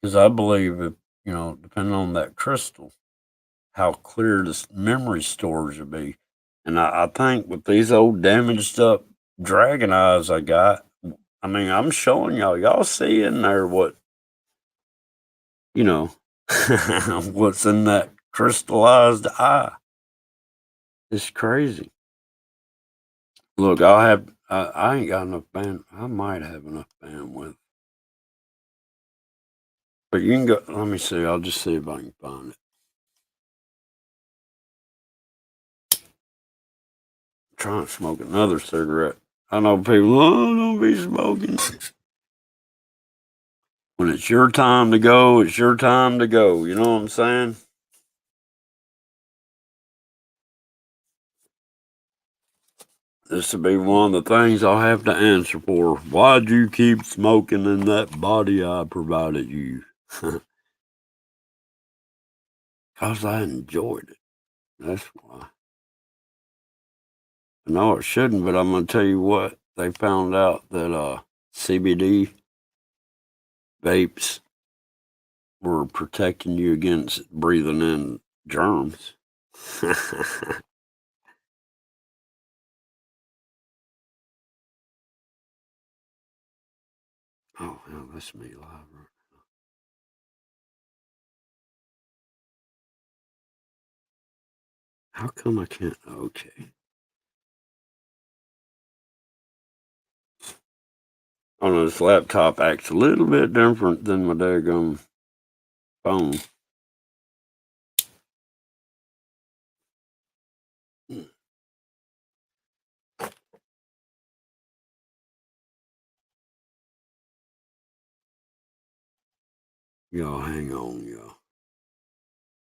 Because I believe if, depending on that crystal, how clear the memory storage will be. And I think with these old damaged up dragon eyes I got, I mean, I'm showing y'all see in there what, you know, what's in that crystallized eye. It's crazy. Look, I ain't got enough I might have enough bandwidth. But you can go, let me see. I'll just see if I can find it. I'm trying to smoke another cigarette. I know people, don't be smoking. When it's your time to go, it's your time to go. You know what I'm saying? This will be one of the things I'll have to answer for. Why'd you keep smoking in that body I provided you? Because I enjoyed it. That's why. No, it shouldn't, but I'm going to tell you what. They found out that CBD vapes were protecting you against breathing in germs. Oh, hell, that's me live right now. How come I can't? Okay. Oh, no, this laptop acts a little bit different than my daggum phone. Y'all, hang on, y'all.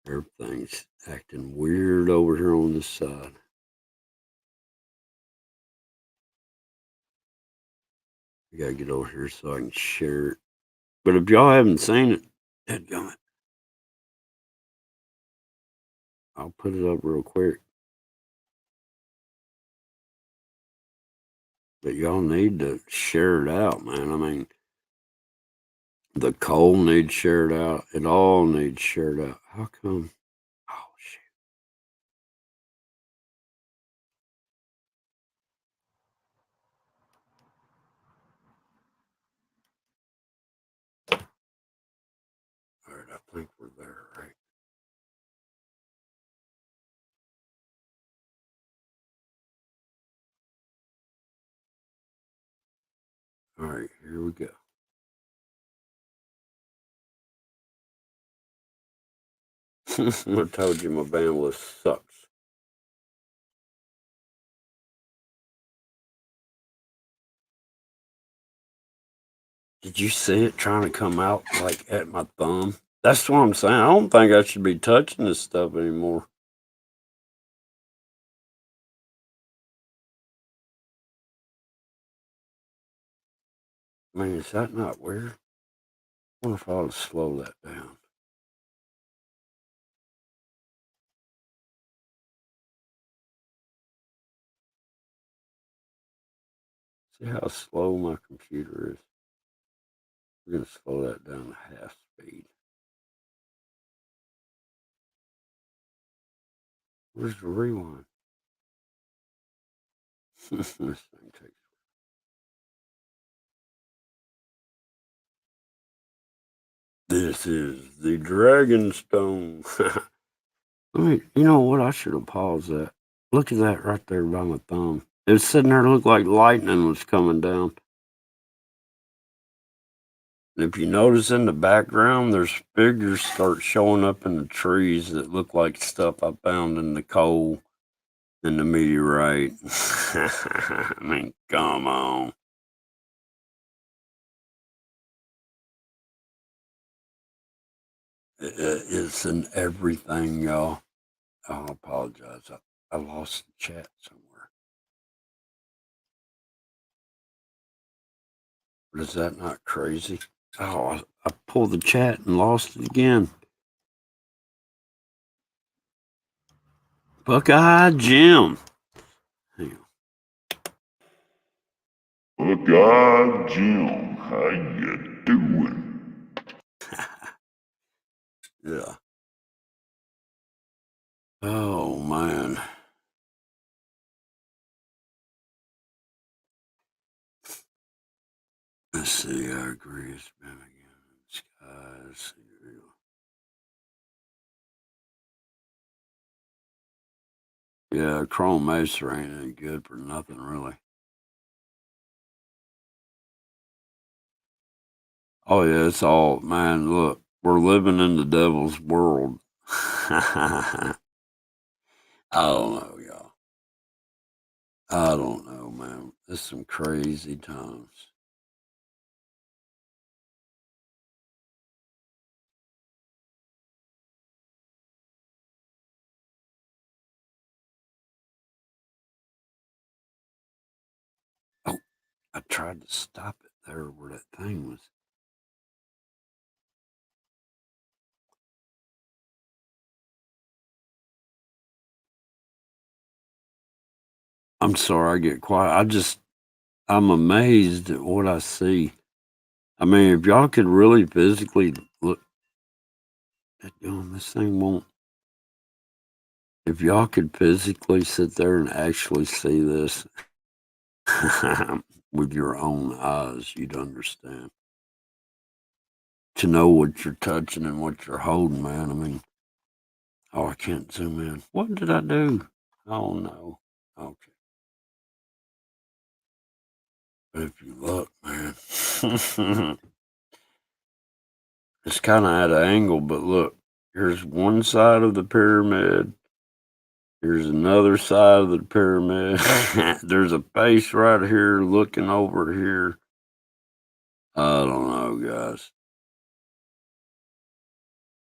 Everything's acting weird over here on this side. I gotta get over here so I can share it. But if y'all haven't seen it, dadgummit, I'll put it up real quick. But y'all need to share it out, man. I mean, the coal needs shared out. It all needs shared out. How come? Oh, shit. All right, I think we're there, right? All right, here we go. I told you my bandwidth sucks. Did you see it trying to come out like at my thumb? That's what I'm saying. I don't think I should be touching this stuff anymore. I mean, is that not weird? I wonder if I ought to slow that down. See how slow my computer is? We're going to slow that down to half speed. Where's the rewind? This thing takes. This is the Dragonstone. I mean, you know what? I should have paused that. Look at that right there by my thumb. It was sitting there, looked like lightning was coming down. And if you notice in the background, there's figures start showing up in the trees that look like stuff I found in the coal and the meteorite. I mean, come on. It's in everything, y'all. I apologize. I lost the chat somewhere. But is that not crazy? Oh, I pulled the chat and lost it again. Buckeye Jim. Hang on. Buckeye Jim, how you doing? Yeah. Oh, man. Let's see. I agree. It's been again in the skies. Yeah, Chrome Mesa ain't any good for nothing, really. Oh, yeah, it's all, man, look, we're living in the devil's world. I don't know, y'all. I don't know, man. It's some crazy times. Oh, I tried to stop it there where that thing was. I'm sorry I get quiet. I'm amazed at what I see. I mean, if y'all could really physically look at this thing won't. If y'all could physically sit there and actually see this with your own eyes, you'd understand. To know what you're touching and what you're holding, man. I mean, oh, I can't zoom in. What did I do? Oh, no. Okay. But if you look, man, it's kind of at an angle, but look, here's one side of the pyramid. Here's another side of the pyramid. There's a face right here looking over here. I don't know, guys.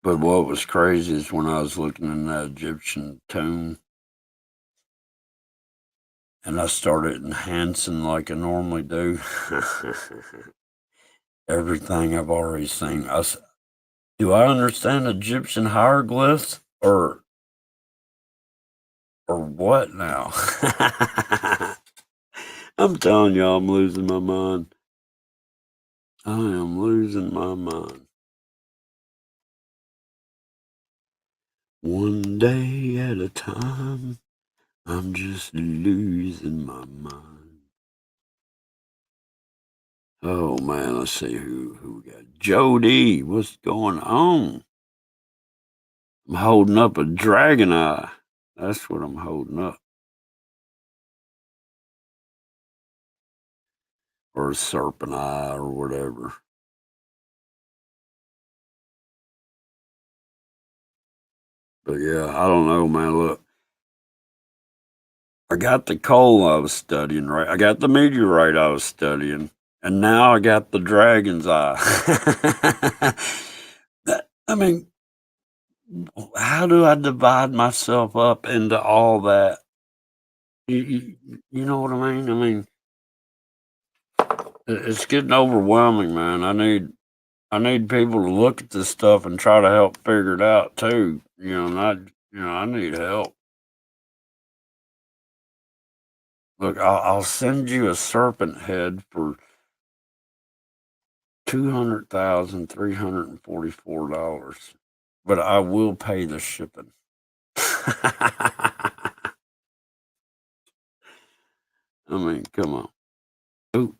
But what was crazy is when I was looking in that Egyptian tomb, and I started enhancing like I normally do. Everything I've already seen. Do I understand Egyptian hieroglyphs or what now? I'm telling y'all, I'm losing my mind. I am losing my mind. One day at a time, I'm just losing my mind. Oh man, let's see who we got. Jody, what's going on? I'm holding up a dragon eye. That's what I'm holding up. Or a serpent eye or whatever. But yeah, I don't know, man. Look, I got the coal I was studying, right? I got the meteorite I was studying, and now I got the dragon's eye. I mean, how do I divide myself up into all that? You know what I mean? I mean, it's getting overwhelming, man. I need people to look at this stuff and try to help figure it out too. I need help. Look, I'll send you a serpent head for $200,344, but I will pay the shipping. I mean, come on. Oh,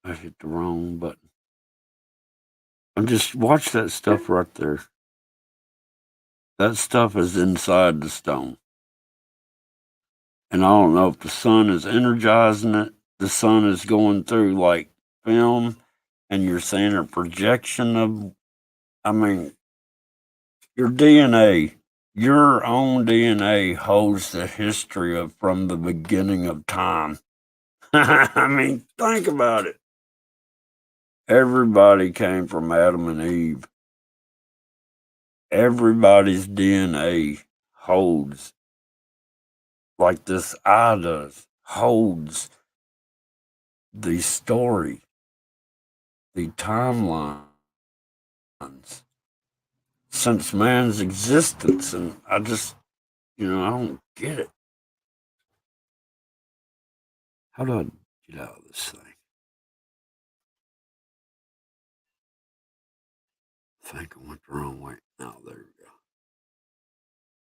I hit the wrong button. I'm just watch that stuff right there. That stuff is inside the stone. And I don't know if the sun is energizing it. The sun is going through like film, and you're seeing a projection of, I mean, your DNA, your own DNA holds the history of from the beginning of time. I mean, think about it. Everybody came from Adam and Eve. Everybody's DNA holds, like this eye does, holds the story, the timeline since man's existence. And I just, I don't get it. How do I get out of this thing? I think I went the wrong way. Oh, there we go.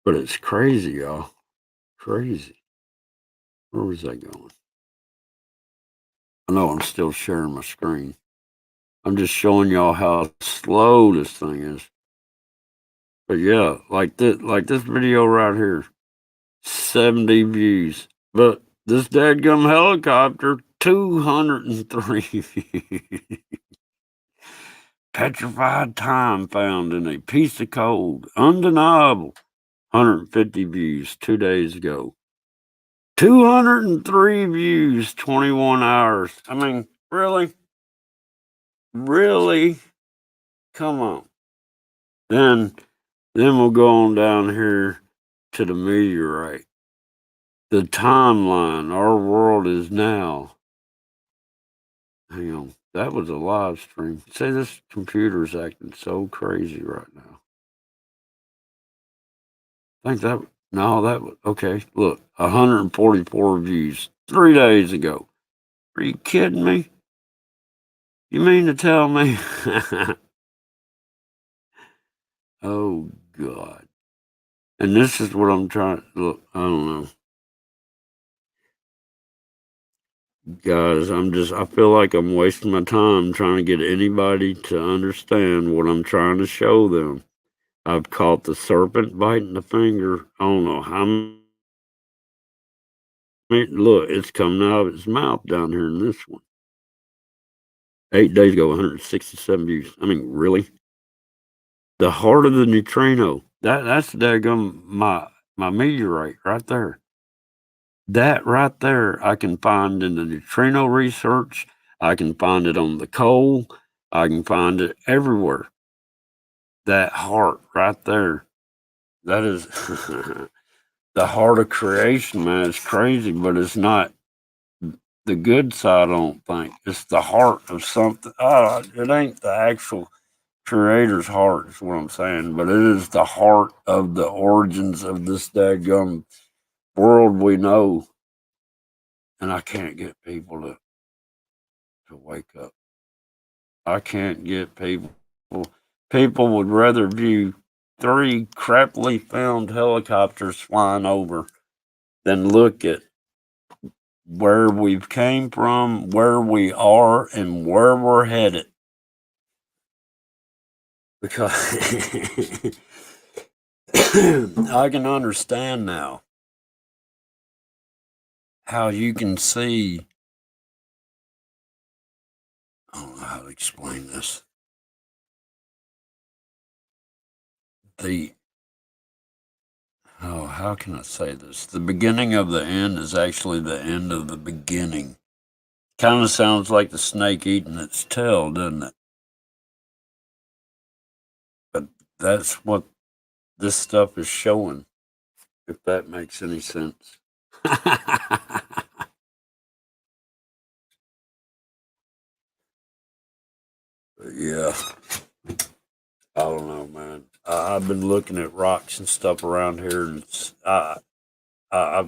But it's crazy, y'all. Crazy. Where was I going? I know I'm still sharing my screen. I'm just showing y'all how slow this thing is. But yeah, like this video right here, 70 views. But this dadgum helicopter, 203 views. Petrified time found in a piece of coal. Undeniable. 150 views 2 days ago. 203 views, 21 hours. I mean, really? Really? Come on. Then we'll go on down here to the meteorite. The timeline. Our world is now. Hang on. That was a live stream. Say this computer's acting so crazy right now. I think that no, that was okay. Look, 144 views 3 days ago. Are you kidding me? You mean to tell me? Oh God. And this is what I'm trying look, I don't know. Guys, I feel like I'm wasting my time trying to get anybody to understand what I'm trying to show them. I've caught the serpent biting the finger. I don't know how many. Look, it's coming out of its mouth down here in this one. 8 days ago, 167 views. I mean, really? The heart of the neutrino. That's daggum my meteorite right there. That right there, I can find in the neutrino research. I can find it on the coal. I can find it everywhere. That heart right there. That is the heart of creation, man. It's crazy, but it's not. the good side, I don't think. It's the heart of something. It ain't the actual creator's heart, is what I'm saying, but it is the heart of the origins of this daggum world we know. And I can't get people to wake up. I can't get people. People would rather view 3 crappily filmed helicopters flying over than look at where we've came from, where we are, and where we're headed. Because I can understand now how you can see. I don't know how to explain this. The how can I say this? The beginning of the end is actually the end of the beginning. Kind of sounds like the snake eating its tail, doesn't it? But that's what this stuff is showing, if that makes any sense. Yeah, I don't know, man. I've been looking at rocks and stuff around here, and I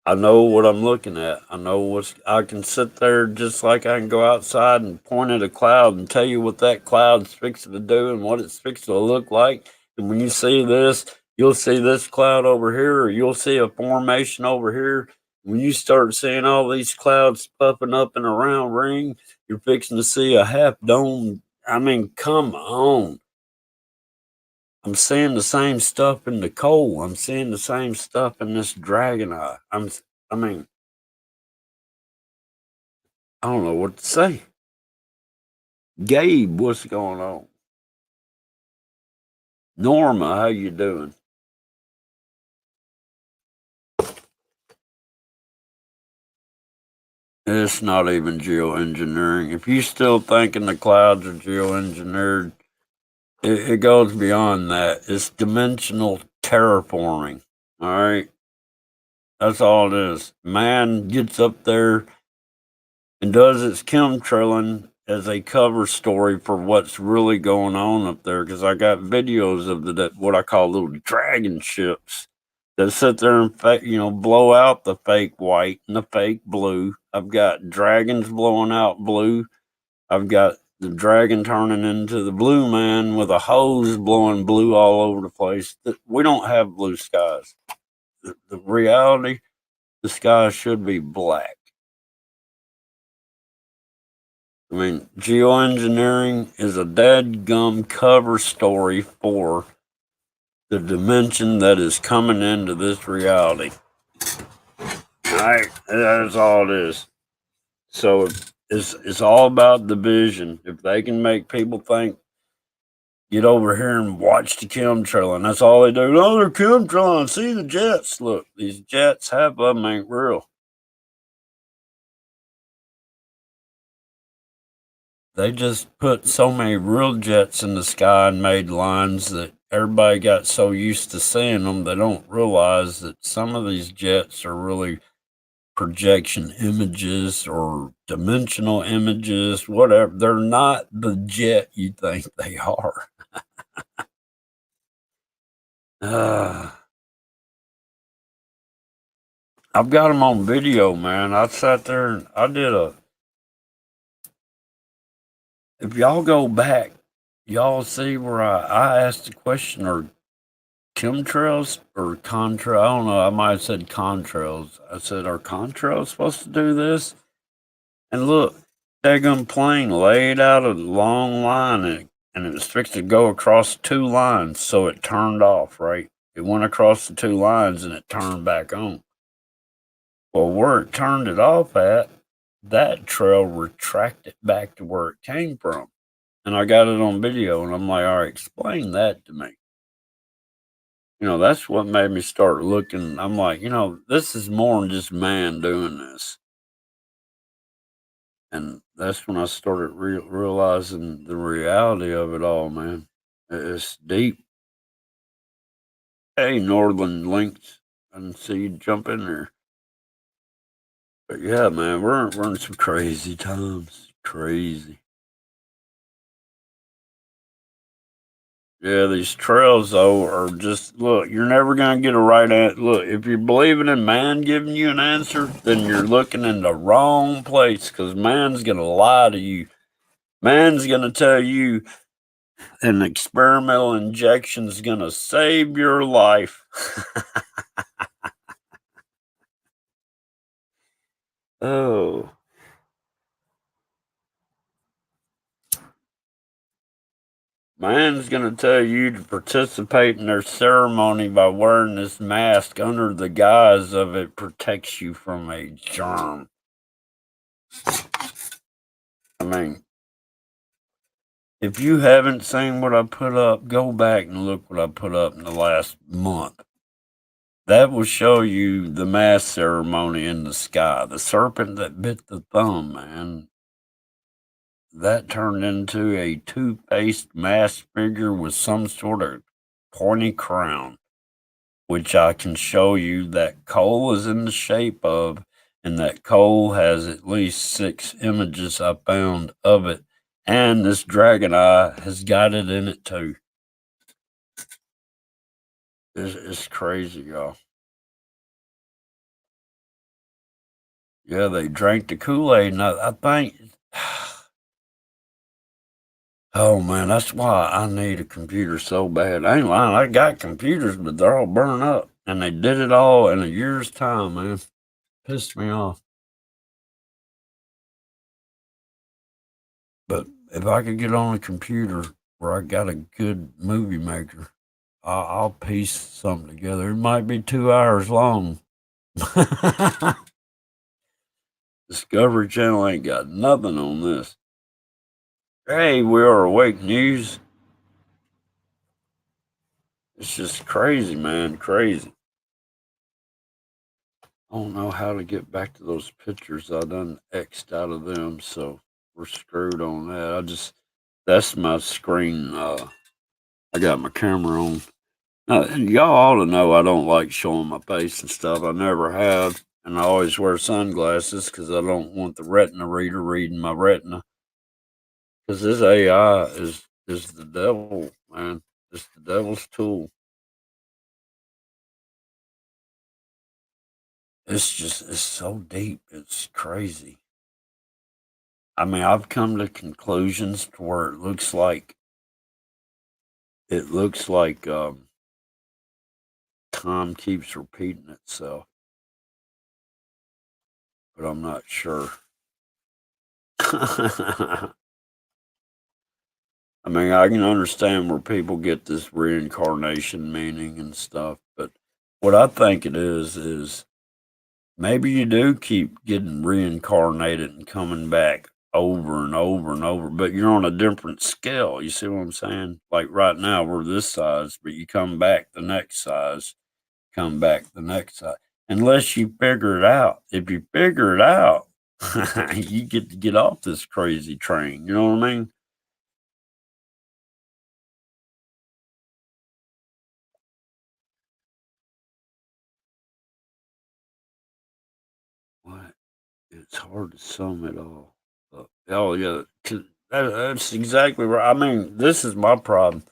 I know what I'm looking at. I know what's. I can sit there just like I can go outside and point at a cloud and tell you what that cloud's fixing to do and what it's fixing to look like. And when you see this, you'll see this cloud over here, or you'll see a formation over here. When you start seeing all these clouds puffing up in a round ring, you're fixing to see a half dome. I mean, come on. I'm seeing the same stuff in the coal. I'm seeing the same stuff in this dragon eye. I mean, I don't know what to say. Gabe, what's going on? Norma, how you doing? It's not even geoengineering. If you still thinking the clouds are geoengineered, it goes beyond that. It's dimensional terraforming. All right, that's all it is. Man gets up there and does its chemtrailing as a cover story for what's really going on up there. Because I got videos of what I call little dragon ships that sit there and blow out the fake white and the fake blue. I've got dragons blowing out blue. I've got the dragon turning into the blue man with a hose blowing blue all over the place. We don't have blue skies. The reality, the sky should be black. I mean, geoengineering is a dadgum cover story for the dimension that is coming into this reality. Alright, that's all it is. So it's all about the vision. If they can make people think, get over here and watch the chemtrail, and that's all they do. Oh, they're chemtrailing. See the jets. Look, these jets, half of them ain't real. They just put so many real jets in the sky and made lines that everybody got so used to seeing them, they don't realize that some of these jets are really projection images or dimensional images, whatever. They're not the jet you think they are. Uh, I've got them on video, man. I sat there and I did a. If y'all go back, y'all see where I asked the question, or chemtrails or contra. I don't know. I might have said contrails. I said, are contrails supposed to do this? And look, daggum plane laid out a long line, and it was fixed to go across 2 lines, so it turned off, right? It went across the 2 lines and it turned back on. Well, where it turned it off at, that trail retracted back to where it came from. And I got it on video, and I'm like, all right, explain that to me. That's what made me start looking. I'm like, this is more than just man doing this. And that's when I started realizing the reality of it all, man. It's deep. Hey, Northern Links. I didn't see you jump in there. But yeah, man, we're in some crazy times. Crazy. Yeah, these trails though are just look. You're never gonna get a right answer. Look, if you're believing in man giving you an answer, then you're looking in the wrong place because man's gonna lie to you. Man's gonna tell you an experimental injection's gonna save your life. Oh, man's gonna tell you to participate in their ceremony by wearing this mask under the guise of it protects you from a germ. I mean, if you haven't seen what I put up, go back and look what I put up in the last month. That will show you the mask ceremony in the sky. The serpent that bit the thumb, man. That turned into a two-faced masked figure with some sort of pointy crown, which I can show you that Cole is in the shape of, and that Cole has at least 6 images I found of it. And this dragon eye has got it in it too. It's crazy, y'all. Yeah, they drank the Kool-Aid, and I think, oh man, that's why I need a computer so bad. I ain't lying, I got computers, but they're all burned up, and they did it all in a year's time, man. Pissed me off. But if I could get on a computer where I got a good movie maker, I'll piece something together. It might be 2 hours long. Discovery Channel ain't got nothing on this. Hey, we are awake news. It's just crazy, man. Crazy. I don't know how to get back to those pictures. I done X'd out of them, so we're screwed on that. That's my screen. I got my camera on. Y'all ought to know I don't like showing my face and stuff. I never have. And I always wear sunglasses because I don't want the retina reader reading my retina. Because this AI is the devil, man. It's the devil's tool. It's so deep. It's crazy. I mean, I've come to conclusions to where it looks like time keeps repeating itself, but I'm not sure. I mean, I can understand where people get this reincarnation meaning and stuff, but what I think it is maybe you do keep getting reincarnated and coming back over and over and over, but you're on a different scale. You see what I'm saying? Like right now, we're this size, but you come back the next size, come back the next size. Unless you figure it out. If you figure it out, you get to get off this crazy train. You know what I mean? What? It's hard to sum it all up. Oh yeah, 'cause that's exactly right. I mean, this is my problem.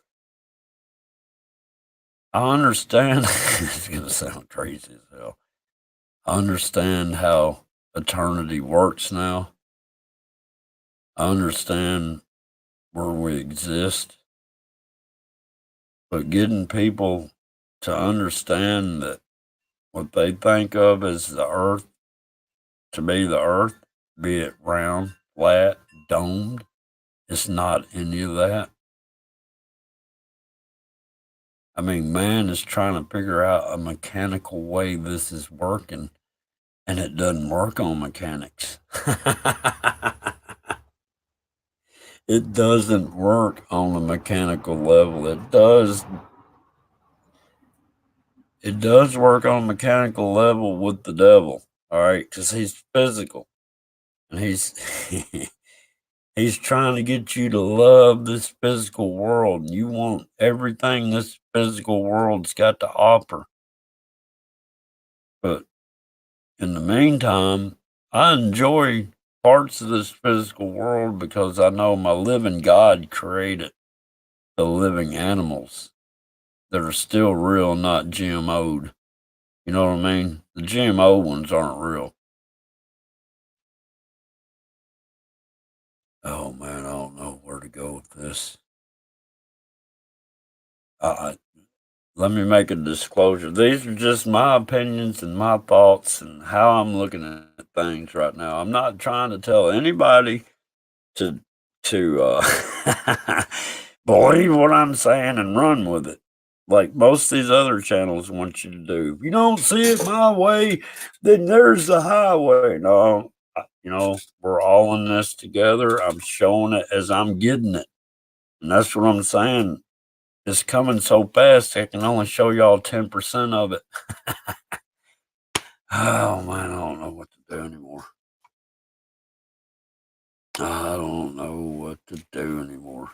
I understand. It's gonna sound crazy as hell. I understand how eternity works now. I understand where we exist, but getting people to understand that what they think of as the earth to be the earth, be it round, flat, domed, it's not any of that. I mean, man is trying to figure out a mechanical way this is working, and it doesn't work on mechanics. It doesn't work on a mechanical level. It does work on a mechanical level with the devil, all right, because he's physical and he's he's trying to get you to love this physical world. You want everything this physical world's got to offer, but in the meantime, I enjoy parts of this physical world because I know my living God created the living animals that are still real, not GMO'd. You know what I mean? The GMO ones aren't real. Oh man, I don't know where to go with this. I, Let me make a disclosure. These are just my opinions and my thoughts and how I'm looking at things right now. I'm not trying to tell anybody to to believe what I'm saying and run with it. Like most of these other channels want you to do. If you don't see it my way, then there's the highway. No, we're all in this together. I'm showing it as I'm getting it. And that's what I'm saying. It's coming so fast, I can only show y'all 10% of it. Oh man, I don't know what to do anymore. I don't know what to do anymore.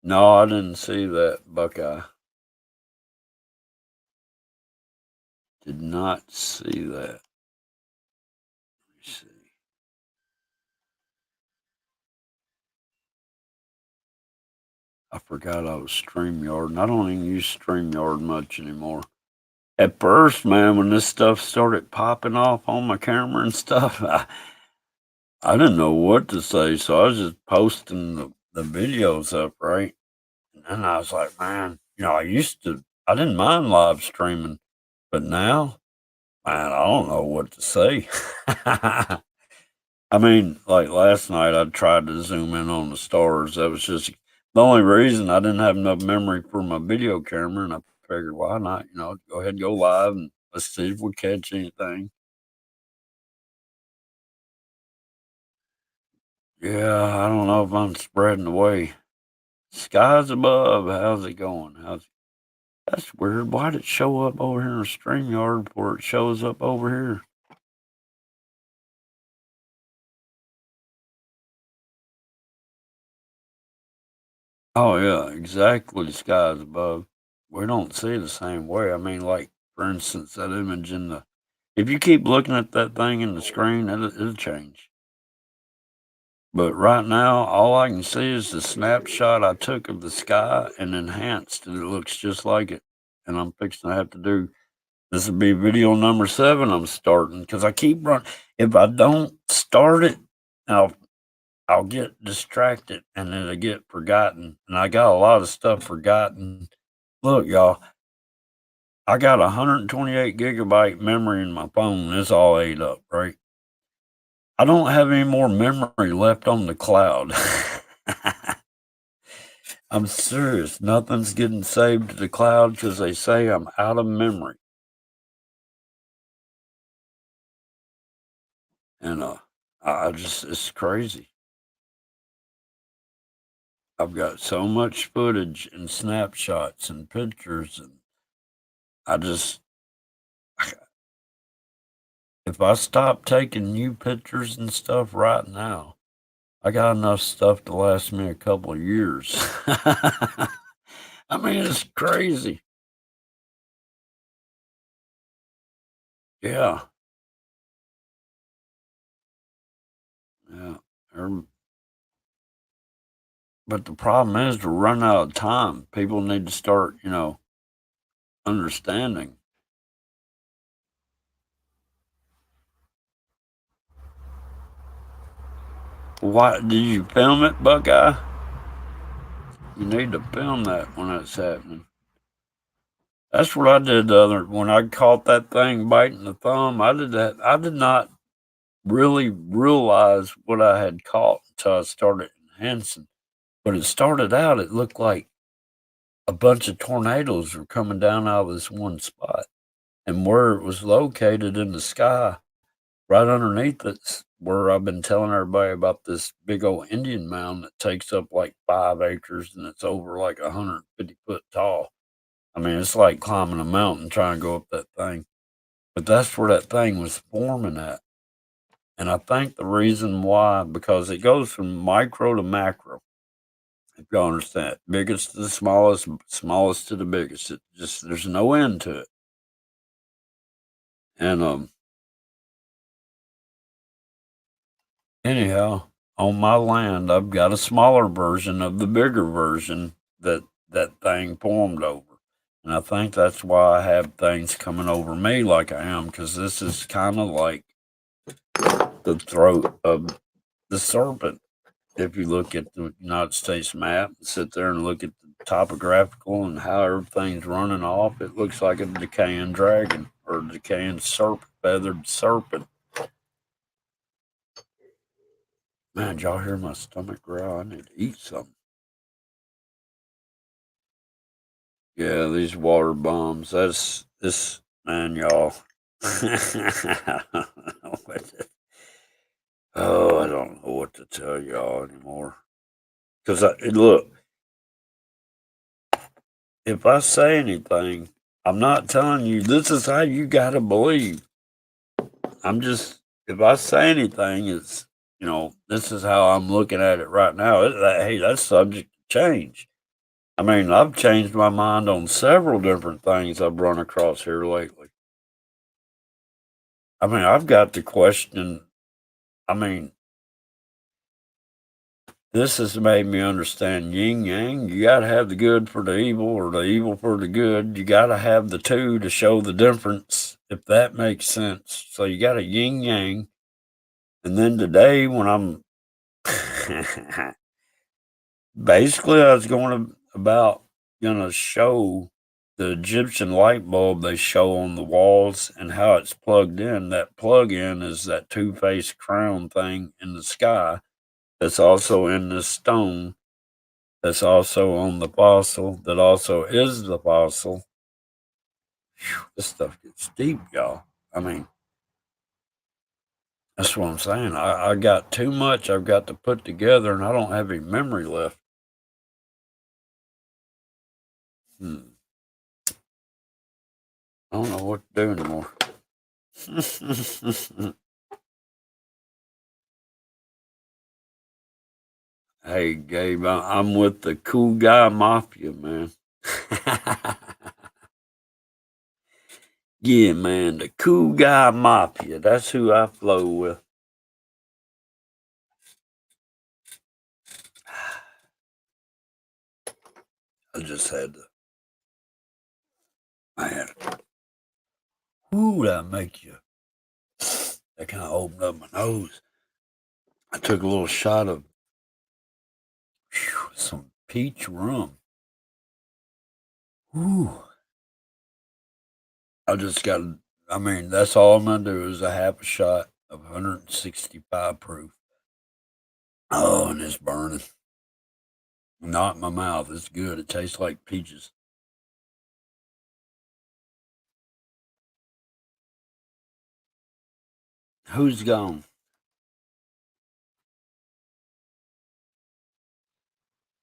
No, I didn't see that, Buckeye. Did not see that. Let me see. I forgot I was StreamYard, and I don't even use StreamYard much anymore. At first, man, when this stuff started popping off on my camera and stuff, I didn't know what to say, so I was just posting the videos up, right? And I was like, man, I didn't mind live streaming, but now, man, I don't know what to say. I mean, like last night, I tried to zoom in on the stars. That was just the only reason I didn't have enough memory for my video camera. And I figured, why not? Go ahead and go live and let's see if we catch anything. Yeah, I don't know if I'm spreading away. Skies above. How's it going? That's weird. Why'd it show up over here in StreamYard before it shows up over here? Oh yeah, exactly. Skies above. We don't see it the same way. I mean, like for instance, that image in the. If you keep looking at that thing in the screen, it'll change. But right now, all I can see is the snapshot I took of the sky and enhanced, and it looks just like it. And I'm fixing to have to do. This will be video number 7. I'm starting because I keep running. If I don't start it, I'll I'll get distracted and it'll get forgotten. And I got a lot of stuff forgotten. Look, y'all, I got 128 gigabyte memory in my phone. It's all ate up, right? I don't have any more memory left on the cloud. I'm serious. Nothing's getting saved to the cloud because they say I'm out of memory. And it's crazy. I've got so much footage and snapshots and pictures, and I just if I stop taking new pictures and stuff right now, I got enough stuff to last me a couple of years. I mean, it's crazy. Yeah, yeah. Er, But the problem is to run out of time. People need to start, understanding. Why did you film it, Buckeye? You need to film that when it's happening. That's what I did the other when I caught that thing biting the thumb. I did that. I did not really realize what I had caught until I started enhancing. But it started out, it looked like a bunch of tornadoes were coming down out of this one spot. And where it was located in the sky, right underneath it's where I've been telling everybody about this big old Indian mound that takes up like 5 acres and it's over like 150 foot tall. I mean, it's like climbing a mountain trying to go up that thing. But that's where that thing was forming at. And I think the reason why, because it goes from micro to macro, if you understand, biggest to the smallest, smallest to the biggest. It just, there's no end to it. And anyhow, on my land, I've got a smaller version of the bigger version that thing formed over. And I think that's why I have things coming over me like I am, because this is kind of like the throat of the serpent. If you look at the United States map, sit there and look at the topographical and how everything's running off, it looks like a decaying dragon or a decaying serpent, feathered serpent. Man, did y'all hear my stomach growl? I need to eat something. Yeah, these water bombs. That's this man, y'all. Oh, I don't know what to tell y'all anymore. Because look, if I say anything, I'm not telling you this is how you got to believe. I'm just, if I say anything, it's, this is how I'm looking at it right now. Hey, that's subject to change. I mean, I've changed my mind on several different things I've run across here lately. I mean, I've got to question, I mean, this has made me understand yin yang. You got to have the good for the evil or the evil for the good. You got to have the two to show the difference, if that makes sense. So you got a yin yang. And then today, when I'm basically, I was gonna show the Egyptian light bulb they show on the walls and how it's plugged in. That plug in is that two-faced crown thing in the sky that's also in this stone, that's also on the fossil, that also is the fossil. Whew, this stuff gets deep, y'all. I mean, that's what I'm saying. I got too much I've got to put together, and I don't have any memory left. I don't know what to do anymore. Hey, Gabe, I'm with the cool guy mafia, man. Yeah, man, the cool guy mafia. That's who I flow with. I just had to, man. Ooh, that make you, that kind of opened up my nose. I took a little shot of some peach rum. Ooh. I just got, I mean, that's all I'm going to do is a half a shot of 165 proof. Oh, and it's burning. Not in my mouth. It's good. It tastes like peaches. Who's gone?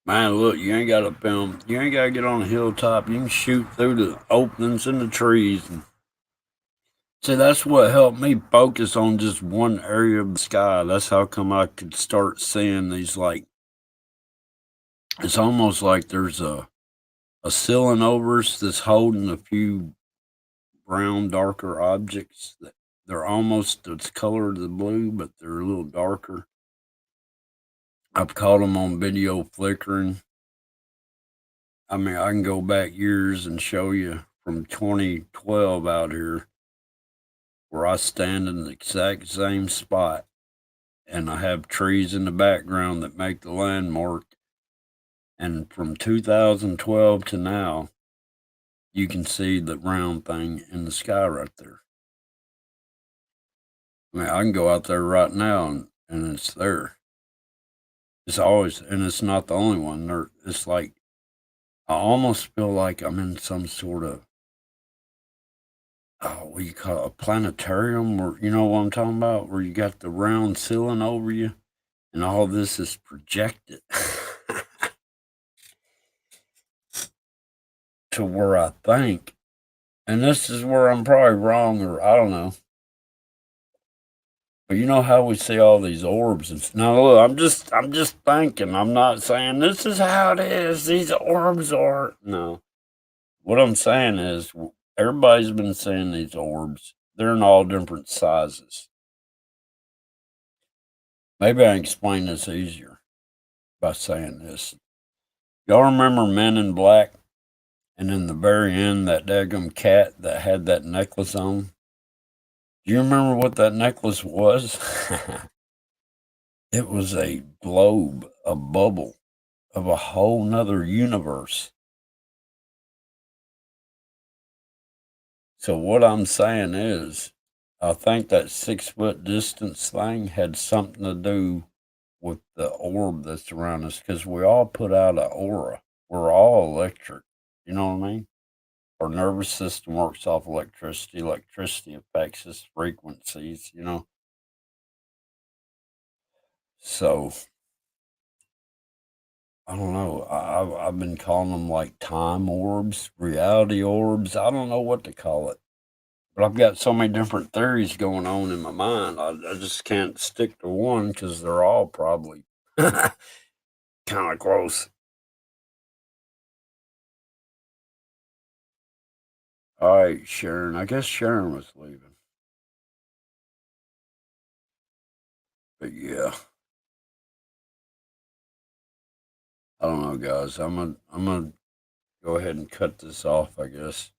Man, look, you ain't got to film. You ain't got to get on a hilltop. You can shoot through the openings in the trees. And see, that's what helped me focus on just one area of the sky. That's how come I could start seeing these, like, it's almost like there's a ceiling over us that's holding a few brown, darker objects that they're almost the color of the blue, but they're a little darker. I've caught them on video flickering. I mean, I can go back years and show you from 2012 out here where I stand in the exact same spot and I have trees in the background that make the landmark. And from 2012 to now, you can see the round thing in the sky right there. I mean, I can go out there right now and it's there. It's always, and it's not the only one. It's like, I almost feel like I'm in some sort of, what do you call it, a planetarium, or you know what I'm talking about, where you got the round ceiling over you and all this is projected to where I think, and this is where I'm probably wrong, or I don't know. But you know how we see all these orbs and now look, I'm just thinking. I'm not saying this is how it is. These orbs are no. What I'm saying is everybody's been seeing these orbs they're in all different sizes. Maybe I can explain this easier by saying this. Y'all remember Men in Black? And in the very end, that daggum cat that had that necklace on. Do you remember what that necklace was? It was a globe, a bubble of a whole nother universe. So what I'm saying is, I think that 6 foot distance thing had something to do with the orb that's around us because we all put out an aura. We're all electric. You know what I mean? Our nervous system works off electricity. Electricity affects its frequencies, you know. So I don't know. I've been calling them like time orbs, reality orbs. I don't know what to call it. But I've got so many different theories going on in my mind. I just can't stick to one because they're all probably kind of close. All right, Sharon. I guess Sharon was leaving. But yeah, I don't know, guys. I'm gonna go ahead and cut this off. I guess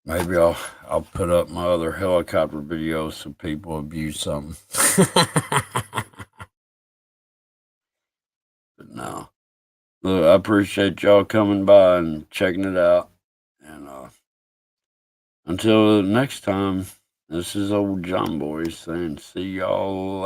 maybe I'll put up my other helicopter videos so people view something. But no. Look, I appreciate y'all coming by and checking it out. And until next time, this is old John Boy saying, see y'all later.